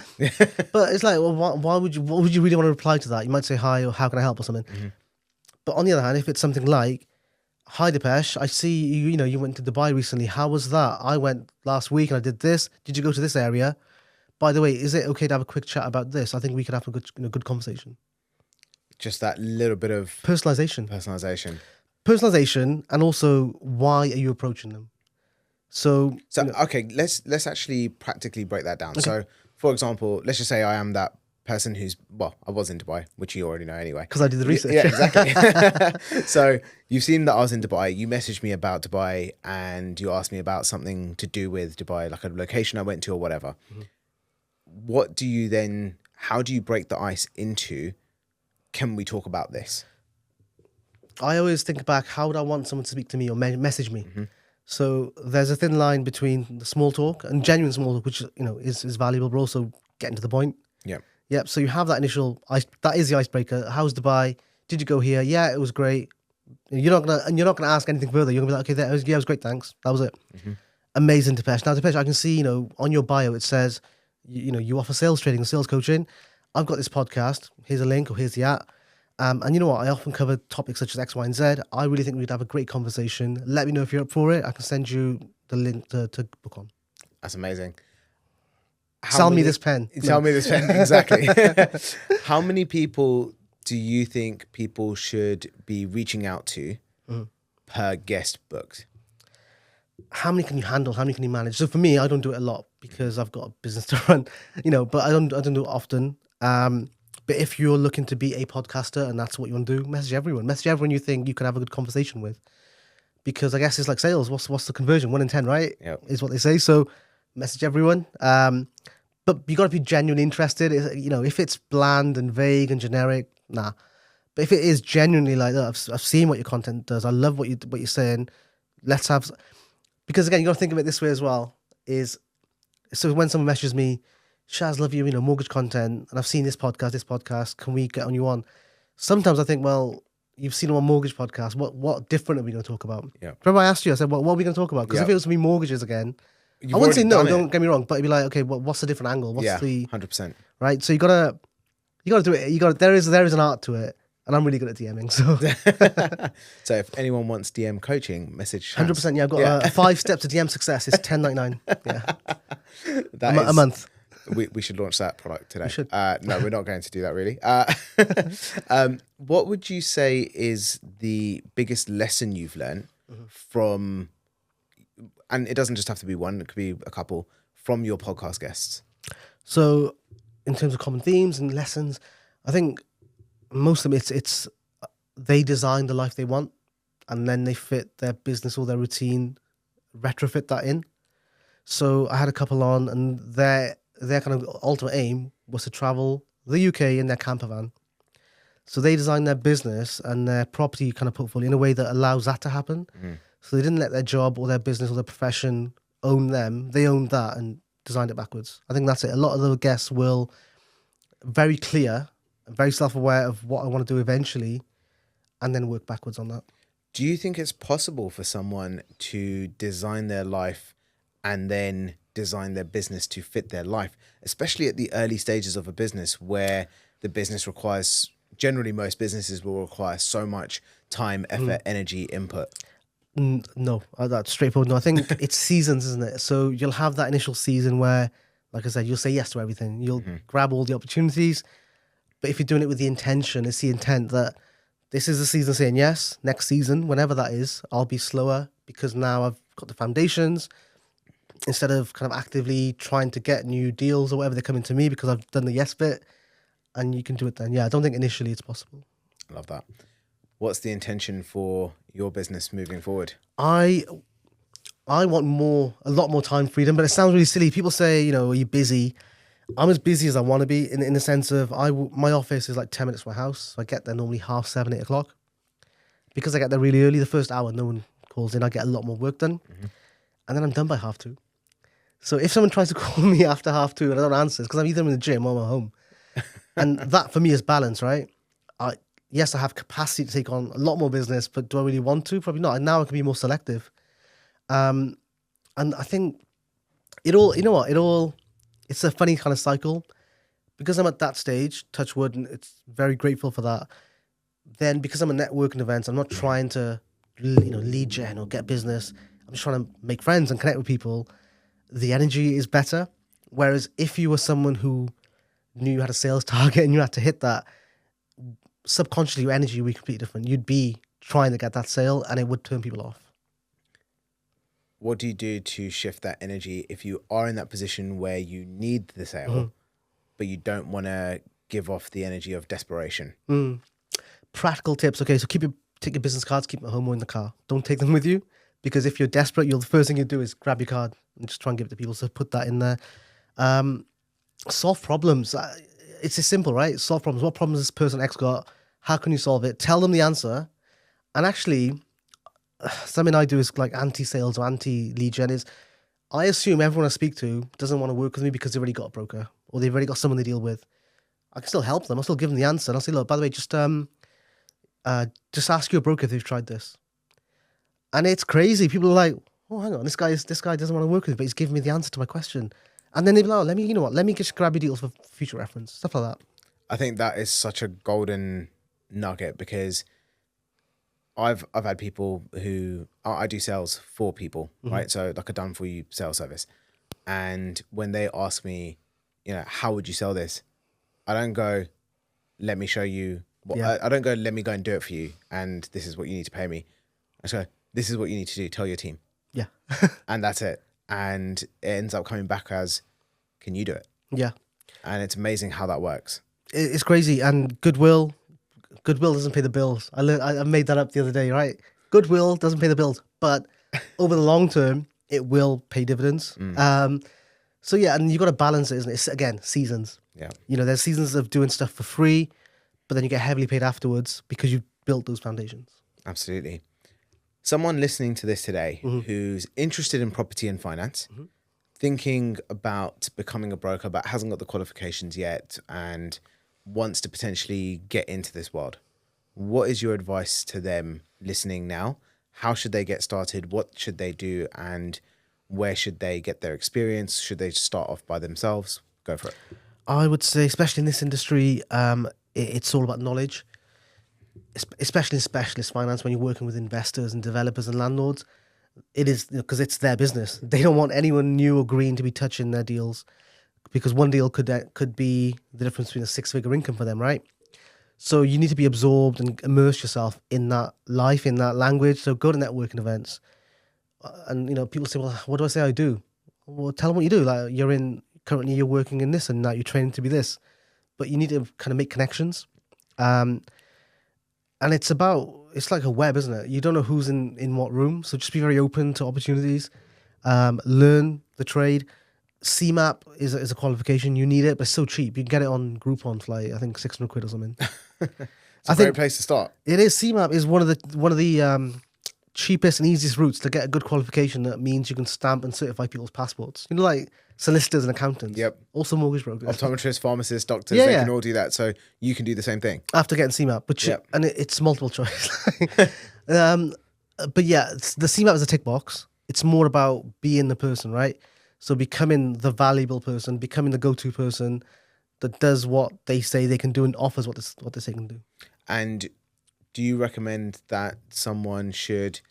Speaker 1: But it's like, well, why would you? What would you really want to reply to that? You might say hi or "How can I help?" or something. But on the other hand, if it's something like, "Hi Depesh, I see you went to Dubai recently. How was that? I went last week and I did this. Did you go to this area? By the way, is it okay to have a quick chat about this? I think we could have a good conversation."
Speaker 3: Just that little bit of
Speaker 1: Personalization, and also, why are you approaching them? So
Speaker 3: okay, let's actually practically break that down. So, for example, let's just say I am that person I was in Dubai, which you already know anyway.
Speaker 1: Because I did the research.
Speaker 3: Yeah, exactly. So you've seen that I was in Dubai. You messaged me about Dubai and you asked me about something to do with Dubai, like a location I went to or whatever. What do you then, how do you break the ice into, can we talk about this?
Speaker 1: I always think back, how would I want someone to speak to me or message me? So there's a thin line between the small talk and genuine small talk, which is valuable, but also getting to the point. Yep. So you have that initial that is the icebreaker. How's Dubai? Did you go here? Yeah, it was great. You're not gonna ask anything further. You're gonna be like, okay, it was great, thanks. That was it. Amazing, Depesh. Now, Depesh, I can see on your bio it says you offer sales training and sales coaching. I've got this podcast. Here's a link, or here's the app. And you know what? I often cover topics such as X, Y, and Z. I really think we'd have a great conversation. Let me know if you're up for it. I can send you the link to book on.
Speaker 3: That's amazing.
Speaker 1: Sell me this pen.
Speaker 3: Tell me this pen, exactly. How many people do you think people should be reaching out to per guest booked?
Speaker 1: How many can you handle? How many can you manage? So for me, I don't do it a lot because I've got a business to run, but I don't do it often. But if you're looking to be a podcaster and that's what you want to do, message everyone. Message everyone you think you can have a good conversation with. Because I guess it's like sales. What's the conversion? 1 in 10, right?
Speaker 3: Yep.
Speaker 1: Is what they say. So message everyone. But you got to be genuinely interested. If it's bland and vague and generic, nah. But if it is genuinely like that, I've seen what your content does. I love what you're saying. Let's have. Because again, you got to think of it this way as well. So when someone messages me, Shaz, love you, mortgage content, and I've seen this podcast, can we get on you on? Sometimes I think, well, you've seen one mortgage podcast. What different are we going to talk about?
Speaker 3: Yeah.
Speaker 1: Remember I asked you, I said, what are we going to talk about? Because
Speaker 3: Yeah.
Speaker 1: if it was to be mortgages again,
Speaker 3: You've
Speaker 1: I wouldn't say
Speaker 3: already
Speaker 1: no,
Speaker 3: done it.
Speaker 1: don't get me wrong, but it'd be like, okay, what's the different angle? What's the
Speaker 3: 100%.
Speaker 1: right? So you gotta do it. There is an art to it, and I'm really good at DMing. So
Speaker 3: So if anyone wants DM coaching, message Shaz.
Speaker 1: 100%. Yeah, I've got 5 steps to DM success. It's $10.99. Yeah, a month.
Speaker 3: We should launch that product today.
Speaker 1: We should.
Speaker 3: No, we're not going to do that really. What would you say is the biggest lesson you've learned from, and it doesn't just have to be one, it could be a couple, from your podcast guests?
Speaker 1: So in terms of common themes and lessons, I think most of them, it's they design the life they want, and then they fit their business or their routine, retrofit that in. So I had a couple on, and their kind of ultimate aim was to travel the UK in their camper van. So they designed their business and their property kind of portfolio in a way that allows that to happen. So they didn't let their job or their business or their profession own them. They owned that and designed it backwards. I think that's it. A lot of the guests will very clear and very self-aware of what I want to do eventually, and then work backwards on that.
Speaker 3: Do you think it's possible for someone to design their life and then design their business to fit their life, especially at the early stages of a business where the business requires, generally most businesses will require so much time, effort, energy, input?
Speaker 1: No, that's straightforward. No, I think it's seasons, isn't it? So you'll have that initial season where, like I said, you'll say yes to everything. You'll grab all the opportunities. But if you're doing it with the intention, it's the intent that this is the season saying yes. Next season, whenever that is, I'll be slower because now I've got the foundations. Instead of kind of actively trying to get new deals or whatever, they're coming to me because I've done the yes bit, and you can do it then. Yeah, I don't think initially it's possible.
Speaker 3: I love that. What's the intention for your business moving forward?
Speaker 1: I want a lot more time freedom, but it sounds really silly. People say, are you busy? I'm as busy as I want to be in the sense of my office is like 10 minutes from my house. So I get there normally 7:30, 8 o'clock. Because I get there really early, the first hour, no one calls in. I get a lot more work done. And then I'm done by 2:30. So if someone tries to call me after 2:30 and I don't answer, it's because I'm either in the gym or I'm at home. And that for me is balance, right? Yes, I have capacity to take on a lot more business, but do I really want to? Probably not. And now I can be more selective. And I think it's a funny kind of cycle. Because I'm at that stage, touch wood, and it's very grateful for that. Then because I'm a networking event, I'm not trying to, lead gen or get business. I'm just trying to make friends and connect with people. The energy is better. Whereas if you were someone who knew you had a sales target and you had to hit that, subconsciously your energy would be completely different. You'd be trying to get that sale and it would turn people off.
Speaker 3: What do you do to shift that energy if you are in that position where you need the sale, but you don't want to give off the energy of desperation?
Speaker 1: Practical tips. Okay, so take your business cards, keep them at home or in the car. Don't take them with you, because if you're desperate, the first thing you do is grab your card and just try and give it to people. So put that in there. Solve problems. It's as simple, right? Solve problems. What problems has person X got? How can you solve it? Tell them the answer. And actually, something I do is like anti-sales or anti-lead gen is I assume everyone I speak to doesn't want to work with me because they've already got a broker or they've already got someone they deal with. I can still help them. I'll still give them the answer. And I'll say, look, by the way, just ask your broker if they've tried this. And it's crazy. People are like, oh, hang on, this guy doesn't want to work with me, but he's giving me the answer to my question. And then they'll be like, oh, let me just grab your deals for future reference, stuff like that.
Speaker 3: I think that is such a golden nugget, because I've had people who I do sales for people, right? So like a done for you sales service. And when they ask me, how would you sell this? I don't go, let me show you. I don't go, let me go and do it for you, and this is what you need to pay me. I just go, this is what you need to do. Tell your team.
Speaker 1: Yeah.
Speaker 3: And that's it. And it ends up coming back as, can you do it?
Speaker 1: Yeah.
Speaker 3: And it's amazing how that works.
Speaker 1: It's crazy. And goodwill doesn't pay the bills. I made that up the other day, right? Goodwill doesn't pay the bills, but over the long term, it will pay dividends. So yeah, and you've got to balance it, isn't it? It's, again, seasons.
Speaker 3: Yeah.
Speaker 1: There's seasons of doing stuff for free, but then you get heavily paid afterwards because you've built those foundations.
Speaker 3: Absolutely. Someone listening to this today who's interested in property and finance, thinking about becoming a broker but hasn't got the qualifications yet and wants to potentially get into this world, what is your advice to them listening now? How should they get started? What should they do? And where should they get their experience? Should they start off by themselves? Go for it.
Speaker 1: I would say, especially in this industry, it's all about knowledge, especially in specialist finance when you're working with investors and developers and landlords. It is because it's their business. They don't want anyone new or green to be touching their deals, because one deal could be the difference between a 6-figure income for them, right? So you need to be absorbed and immerse yourself in that life, in that language. So go to networking events, and people say, "Well, what do I say I do?" Well, tell them what you do. Like currently you're working in this, and now you're training to be this. But you need to kind of make connections, and it's like a web, isn't it? You don't know who's in what room, so just be very open to opportunities. Learn the trade. CMAP is a qualification. You need it, but it's so cheap. You can get it on Groupon for like, I think, 600 quid or something.
Speaker 3: It's a great place to start.
Speaker 1: It is. CMAP is one of the cheapest and easiest routes to get a good qualification that means you can stamp and certify people's passports. Like solicitors and accountants.
Speaker 3: Yep.
Speaker 1: Also mortgage brokers.
Speaker 3: Optometrists, pharmacists, doctors, they can all do that. So you can do the same thing.
Speaker 1: After getting CMAP. And it's multiple choice. But yeah, the CMAP is a tick box. It's more about being the person, right? So becoming the valuable person, becoming the go-to person that does what they say they can do and offers what they say they can do.
Speaker 3: And do you recommend that someone should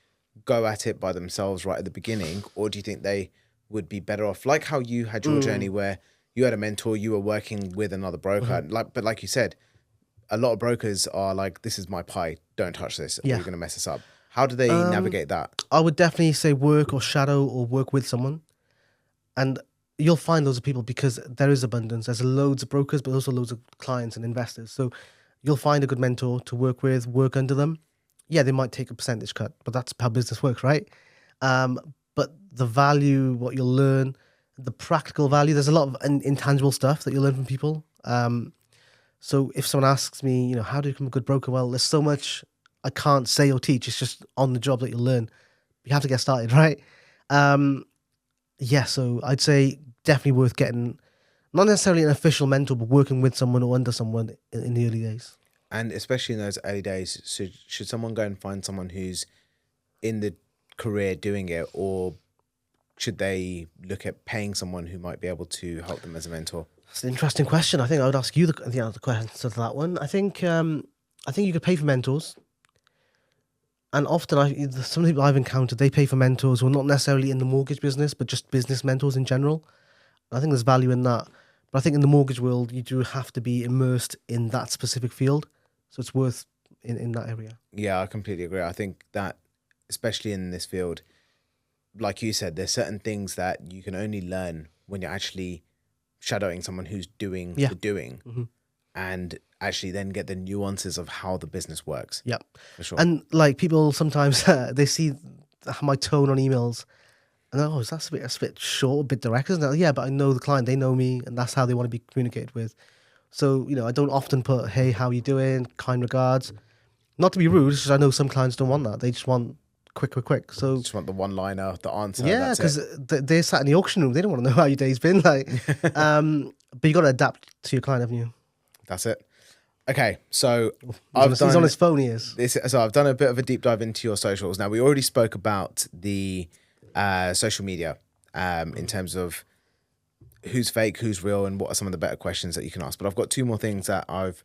Speaker 3: go at it by themselves right at the beginning, or do you think they would be better off, like how you had your journey where you had a mentor, you were working with another broker, but like you said, a lot of brokers are like, "This is my pie, don't touch this, or you're going to mess us up." How do they navigate that? I
Speaker 1: would definitely say work or shadow or work with someone. And you'll find loads of people, because there is abundance. There's loads of brokers, but also loads of clients and investors. So you'll find a good mentor to work with, work under them. Yeah, they might take a percentage cut, but that's how business works, right? But the value, what you'll learn, the practical value, there's a lot of intangible stuff that you'll learn from people. So if someone asks me, how do you become a good broker? Well, there's so much I can't say or teach. It's just on the job that you'll learn. You have to get started, right? Yeah, so I'd say definitely worth getting, not necessarily an official mentor, but working with someone or under someone in the early days.
Speaker 3: And especially in those early days, so should someone go and find someone who's in the career doing it, or should they look at paying someone who might be able to help them as a mentor?
Speaker 1: That's an interesting question. I think I would ask you the question to that one. I think you could pay for mentors. And often, some people I've encountered, they pay for mentors who are not necessarily in the mortgage business, but just business mentors in general. I think there's value in that. But I think in the mortgage world, you do have to be immersed in that specific field. So it's worth in that area.
Speaker 3: Yeah, I completely agree. I think that, especially in this field, like you said, there's certain things that you can only learn when you're actually shadowing someone who's doing the doing. And actually then get the nuances of how the business works.
Speaker 1: Yep.
Speaker 3: For sure.
Speaker 1: And like people sometimes, they see my tone on emails and that's a bit short, a bit direct, isn't it? Yeah, but I know the client, they know me, and that's how they want to be communicated with. So, I don't often put, "Hey, how you doing? Kind regards." Not to be rude, it's just I know some clients don't want that. They just want quick. So
Speaker 3: just want the one-liner, the answer.
Speaker 1: Yeah, because they're sat in the auction room. They don't want to know how your day's been. But you got to adapt to your client, haven't you?
Speaker 3: That's it. Okay, so
Speaker 1: he's on his phone. He is.
Speaker 3: So I've done a bit of a deep dive into your socials. Now, we already spoke about the social media in terms of who's fake, who's real, and what are some of the better questions that you can ask. But I've got 2 more things that I've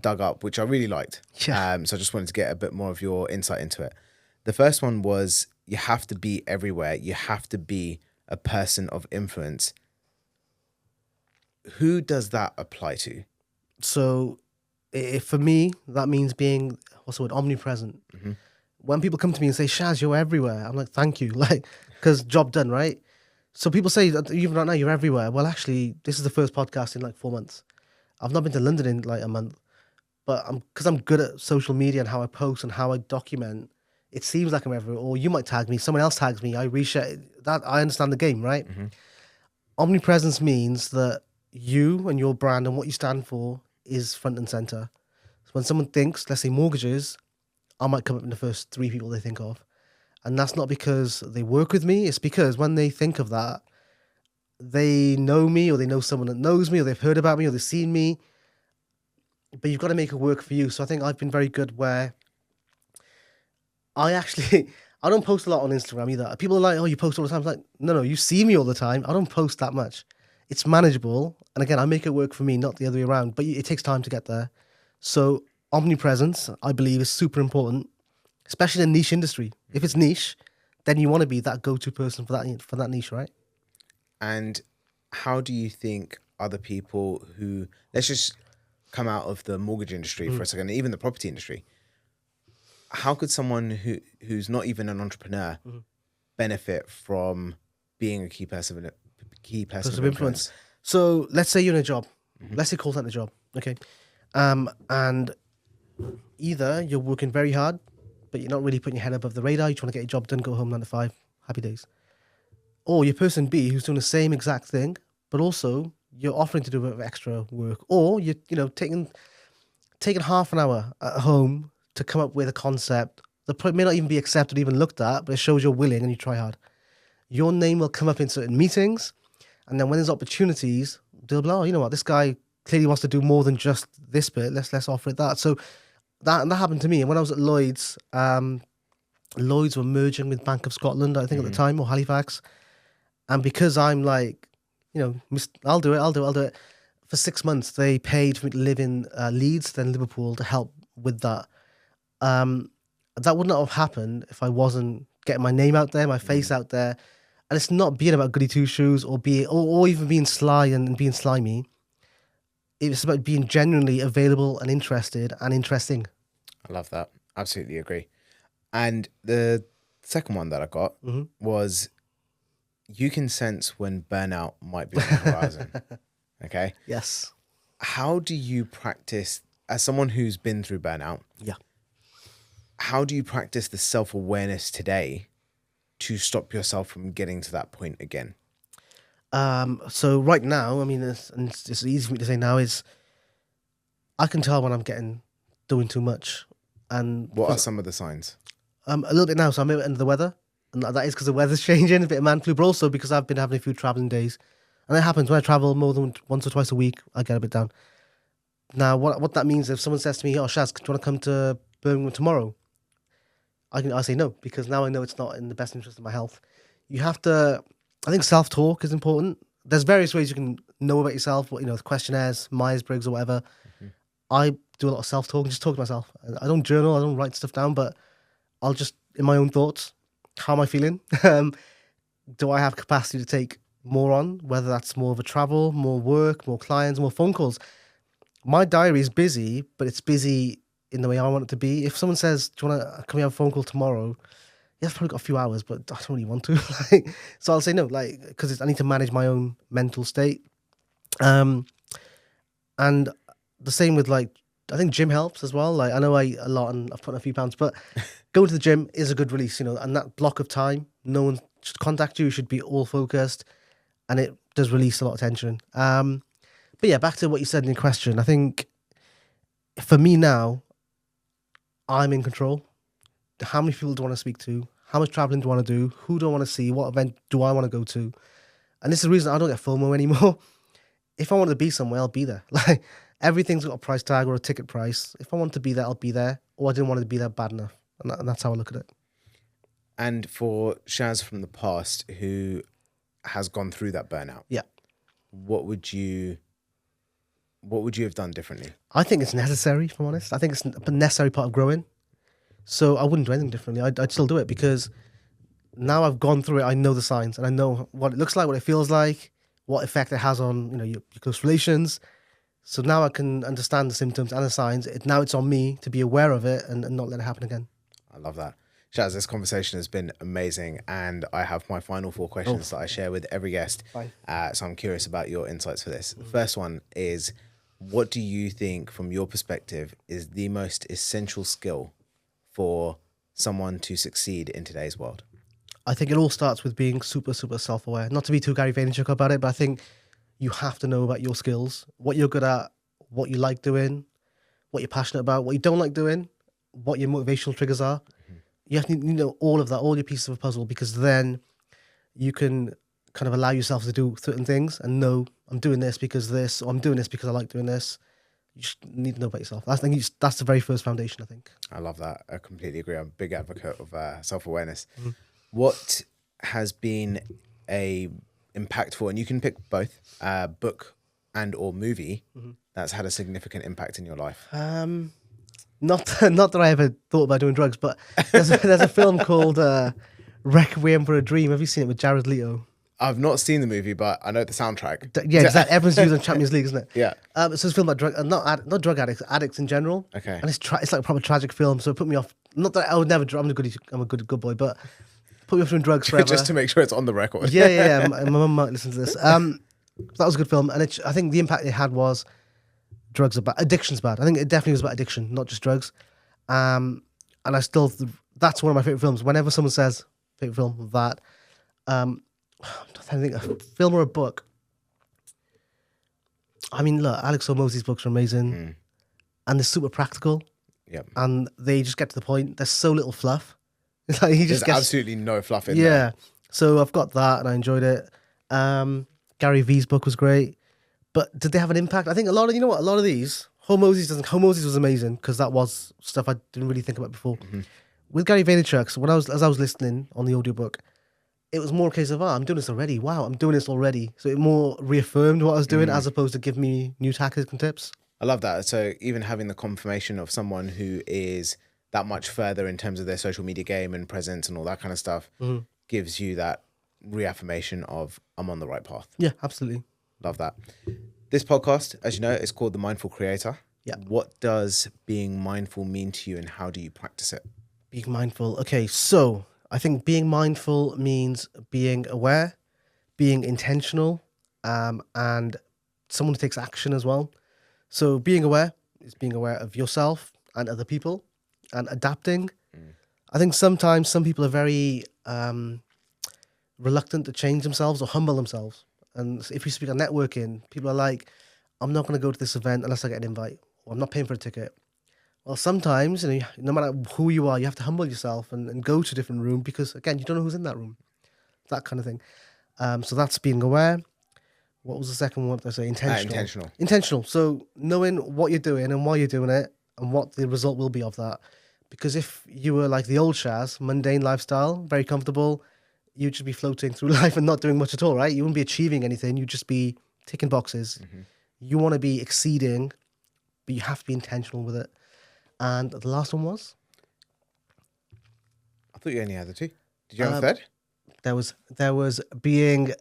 Speaker 3: dug up, which I really liked.
Speaker 1: Yeah.
Speaker 3: So I just wanted to get a bit more of your insight into it. The first one was, you have to be everywhere. You have to be a person of influence. Who does that apply to?
Speaker 1: So for me, that means being, omnipresent. When people come to me and say, "Shaz, you're everywhere," I'm like, "Thank you," because job done, right? So people say that even right now you're everywhere. Well, actually, this is the first podcast in like 4 months. I've not been to London in like a month, but because I'm good at social media and how I post and how I document, it seems like I'm everywhere. Or you might tag me, someone else tags me, I reshare that. I understand the game, right? Omnipresence means that you and your brand and what you stand for is front and center. So when someone thinks, let's say mortgages, I might come up in the first 3 people they think of. And that's not because they work with me. It's because when they think of that, they know me, or they know someone that knows me, or they've heard about me, or they've seen me. But you've got to make it work for you. So I think I've been very good where I actually, I don't post a lot on Instagram either. People are like, oh, you post all the time. It's like, no, you see me all the time. I don't post that much. It's manageable. And again, I make it work for me, not the other way around. But it takes time to get there. So omnipresence, I believe, is super important, especially in a niche industry. If it's niche, then you want to be that go-to person for that niche, right?
Speaker 3: And how do you think other people who, let's just come out of the mortgage industry for a second, even the property industry, how could someone who's not even an entrepreneur benefit from being a key person of influence?
Speaker 1: So let's say you're in a job. Let's say call center job. Okay. And either you're working very hard, but you're not really putting your head above the radar. You just want to get your job done, go home 9 to 5, happy days. Or you're person B who's doing the same exact thing, but also you're offering to do a bit of extra work. Or you're taking half an hour at home to come up with a concept that may not even be accepted, even looked at, but it shows you're willing and you try hard. Your name will come up in certain meetings, and then when there's opportunities, they'll be like, oh, you know what, this guy clearly wants to do more than just this bit. Let's offer it that. So that happened to me. And when I was at Lloyd's, Lloyd's were merging with Bank of Scotland, I think at the time, or Halifax. And because I'm like, I'll do it. For 6 months, they paid for me to live in Leeds, then Liverpool, to help with that. That would not have happened if I wasn't getting my name out there, my face out there. And it's not being about goody two shoes or even being sly and being slimy. It's about being genuinely available and interested and interesting.
Speaker 3: I love that. Absolutely agree. And the second one that I got was, you can sense when burnout might be on the horizon. Okay?
Speaker 1: Yes.
Speaker 3: How do you practice, as someone who's been through burnout, how do you practice the self-awareness today to stop yourself from getting to that point again?
Speaker 1: So right now, I mean, it's easy for me to say now, is I can tell when I'm doing too much. And
Speaker 3: what are some of the signs?
Speaker 1: A little bit now. So I'm a bit under the weather, and that is because the weather's changing, a bit of man flu, but also because I've been having a few traveling days. And it happens when I travel more than once or twice a week, I get a bit down. Now, what that means, if someone says to me, oh, Shaz, do you want to come to Birmingham tomorrow? I say no, because now I know it's not in the best interest of my health. You have to, I think self-talk is important. There's various ways you can know about yourself, questionnaires, Myers-Briggs or whatever. I do a lot of self-talk and just talk to myself. I don't journal, I don't write stuff down, but I'll just, in my own thoughts, how am I feeling? Do I have capacity to take more on, whether that's more of a travel, more work, more clients, more phone calls? My diary is busy, but it's busy in the way I want it to be. If someone says, do you want to come have a phone call tomorrow? Yeah, I've probably got a few hours, but I don't really want to. So I'll say no, because I need to manage my own mental state. And the same with I think gym helps as well. I know I eat a lot and I've put on a few pounds, but going to the gym is a good release, and that block of time, no one should contact you. You should be all focused, and it does release a lot of tension. But yeah, back to what you said in your question. I think for me now, I'm in control. How many people do I want to speak to? How much traveling do I want to do? Who do I want to see? What event do I want to go to? And this is the reason I don't get FOMO anymore. If I want to be somewhere, I'll be there. Everything's got a price tag or a ticket price. If I want to be there, I'll be there. Or I didn't want to be there bad enough. And that's how I look at it.
Speaker 3: And for Shaz from the past, who has gone through that burnout, what would you have done differently? I
Speaker 1: think it's necessary, if I'm honest. I think it's a necessary part of growing. So I wouldn't do anything differently. I'd still do it, because now I've gone through it. I know the signs, and I know what it looks like, what it feels like, what effect it has on your close relations. So now I can understand the symptoms and the signs. Now it's on me to be aware of it and not let it happen again.
Speaker 3: I love that. Shaz, this conversation has been amazing, and I have my final 4 questions that I share with every guest. So I'm curious about your insights for this. The first one is, what do you think, from your perspective, is the most essential skill for someone to succeed in today's world?
Speaker 1: I think it all starts with being super, super self-aware. Not to be too Gary Vaynerchuk about it, but I think you have to know about your skills, what you're good at, what you like doing, what you're passionate about, what you don't like doing, what your motivational triggers are. you have to know all of that, all your pieces of a puzzle, because then you can kind of allow yourself to do certain things and know I'm doing this because this, or I'm doing this because I like doing this. You just need to know about yourself. That's the very first foundation, I think.
Speaker 3: I love that. I completely agree. I'm a big advocate of self-awareness. What has been a impactful, and you can pick both, book and or movie that's had a significant impact in your life?
Speaker 1: Not that I ever thought about doing drugs, but there's a film called Requiem for a Dream. Have you seen it with Jared Leto?
Speaker 3: I've not seen the movie, but I know the soundtrack.
Speaker 1: Yeah, exactly. Everyone's using Champions League, isn't it?
Speaker 3: Yeah.
Speaker 1: So it's a film about not drug addicts, addicts in general.
Speaker 3: Okay.
Speaker 1: And it's like a proper tragic film, so it put me off. Not that I would never. I'm a good boy, but put me off doing drugs forever.
Speaker 3: Just to make sure it's on the record.
Speaker 1: Yeah. My mum might listen to this. That was a good film, and I think the impact it had was drugs are bad, addiction's bad. I think it definitely was about addiction, not just drugs. And I still, that's one of my favorite films. Whenever someone says favorite film, that. I think a film or a book. I mean, look, Alex Hormozi's books are amazing, and they're super practical.
Speaker 3: Yep.
Speaker 1: And they just get to the point. There's so little fluff. It's like
Speaker 3: There's absolutely no fluff in there.
Speaker 1: Yeah. So I've got that, and I enjoyed it. Gary Vee's book was great, but did they have an impact? I think a lot of these. Hormozi's was amazing because that was stuff I didn't really think about before. With Gary Vaynerchuk's, as I was listening on the audiobook, it was more a case of, I'm doing this already. Wow, I'm doing this already. So it more reaffirmed what I was doing as opposed to give me new tactics and tips.
Speaker 3: I love that. So even having the confirmation of someone who is that much further in terms of their social media game and presence and all that kind of stuff gives you that reaffirmation of I'm on the right path.
Speaker 1: Yeah, absolutely.
Speaker 3: Love that. This podcast, as you know, is called The Mindful Creator.
Speaker 1: Yeah.
Speaker 3: What does being mindful mean to you and how do you practice it?
Speaker 1: Being mindful. Okay, so I think being mindful means being aware, being intentional, and someone who takes action as well. So being aware is being aware of yourself and other people and adapting. I think sometimes some people are very reluctant to change themselves or humble themselves. And if you speak on networking, people are like, I'm not going to go to this event unless I get an invite, or I'm not paying for a ticket. Well, sometimes, no matter who you are, you have to humble yourself and go to a different room because, again, you don't know who's in that room. That kind of thing. So that's being aware. What was the second one? Did I say intentional. Intentional. So knowing what you're doing and why you're doing it and what the result will be of that. Because if you were like the old Shaz, mundane lifestyle, very comfortable, you'd just be floating through life and not doing much at all, right? You wouldn't be achieving anything. You'd just be ticking boxes. You want to be exceeding, but you have to be intentional with it. And the last one was?
Speaker 3: I thought you only had the two. Did you have a third?
Speaker 1: There was being...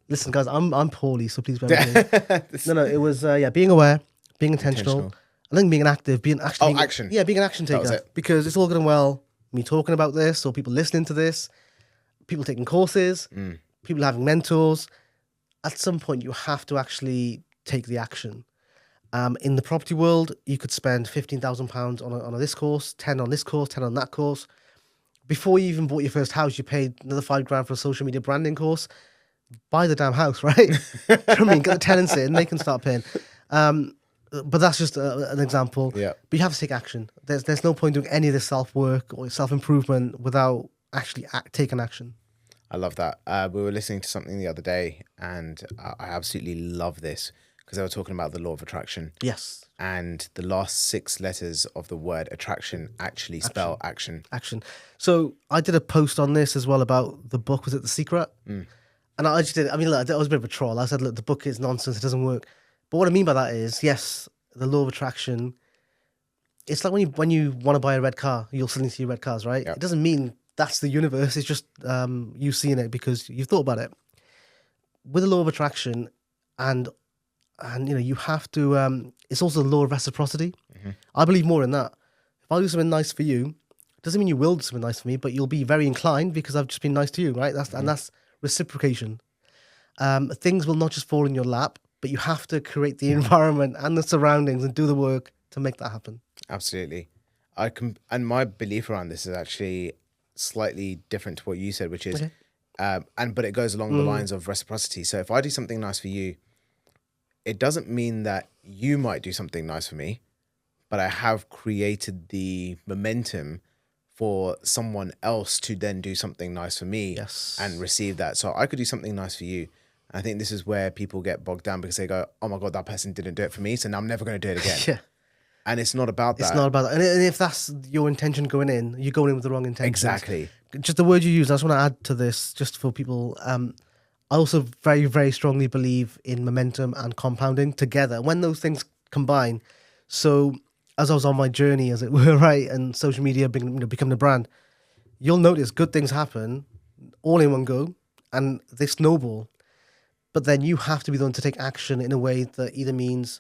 Speaker 1: Listen, guys, I'm poorly, so please bear with me. No, it was, being aware, being intentional. I think being an active,
Speaker 3: action.
Speaker 1: Yeah, being an action taker. Because it's all good and well, me talking about this, or people listening to this, people taking courses, people having mentors. At some point, you have to actually take the action. In the property world, you could spend £15,000 on this course, 10 on this course, 10 on that course. Before you even bought your first house, you paid another £5,000 for a social media branding course. Buy the damn house, right? You know what I mean? Get the tenants in, they can start paying. But that's just an example.
Speaker 3: Yeah.
Speaker 1: But you have to take action. There's no point doing any of this self-work or self-improvement without actually taking action.
Speaker 3: I love that. We were listening to something the other day, and I absolutely love this because they were talking about the law of attraction.
Speaker 1: Yes.
Speaker 3: And the last 6 letters of the word attraction actually spell action.
Speaker 1: Action. So I did a post on this as well about the book. Was it The Secret? And I just did. I mean, look, that was a bit of a troll. I said, look, the book is nonsense. It doesn't work. But what I mean by that is, yes, the law of attraction. It's like when you want to buy a red car, you'll suddenly see red cars, right? Yep. It doesn't mean that's the universe. It's just you seeing it because you've thought about it. With the law of attraction, and you have to. It's also the law of reciprocity. I believe more in that. If I do something nice for you, doesn't mean you will do something nice for me, but you'll be very inclined because I've just been nice to you, right? And that's reciprocation. Things will not just fall in your lap, but you have to create the environment and the surroundings and do the work to make that happen.
Speaker 3: Absolutely. And my belief around this is actually slightly different to what you said, which is, but it goes along the lines of reciprocity. So if I do something nice for you, it doesn't mean that you might do something nice for me, but I have created the momentum for someone else to then do something nice for me
Speaker 1: Yes.
Speaker 3: and receive that. So I could do something nice for you. I think this is where people get bogged down because they go, oh my God, that person didn't do it for me, so now I'm never going to do it again.
Speaker 1: Yeah.
Speaker 3: And it's not about that.
Speaker 1: It's not about that. And if that's your intention going in, you're going in with the wrong intention.
Speaker 3: Exactly.
Speaker 1: Just the word you use, I just want to add to this, just for people. I also very, very strongly believe in momentum and compounding together when those things combine. So as I was on my journey, as it were, right, and social media becoming a brand, you'll notice good things happen all in one go and they snowball. But then you have to be the one to take action in a way that either means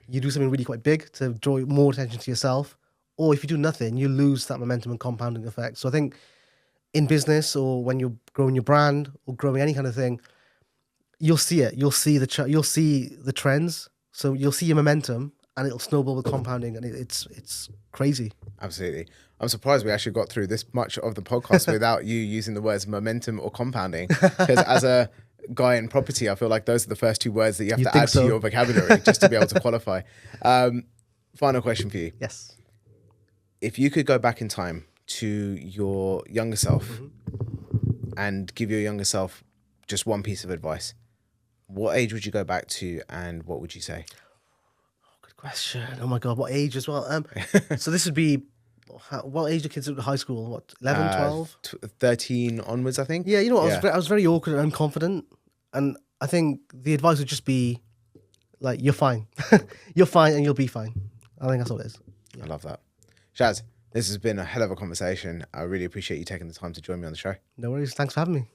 Speaker 1: you do something really quite big to draw more attention to yourself, or if you do nothing, you lose that momentum and compounding effect. So I think in business or when you're growing your brand or growing any kind of thing, you'll see it. You'll see you'll see the trends. So you'll see your momentum, and it'll snowball with compounding, and it's crazy.
Speaker 3: Absolutely. I'm surprised we actually got through this much of the podcast without you using the words momentum or compounding. Because as a guy in property, I feel like those are the first two words that you have to add to your vocabulary just to be able to qualify. Final question for you.
Speaker 1: Yes.
Speaker 3: If you could go back in time to your younger self and give your younger self just one piece of advice, what age would you go back to and what would you say?
Speaker 1: Good question. Oh my God, what age as well? So this would be, what age do kids at high school? What, 11, 12?
Speaker 3: 13 onwards, I think.
Speaker 1: Yeah, you know what? I was very awkward and unconfident. And I think the advice would just be, like, you're fine. You're fine and you'll be fine. I think that's all it is.
Speaker 3: I love that. Shaz, this has been a hell of a conversation. I really appreciate you taking the time to join me on the show.
Speaker 1: No worries. Thanks for having me.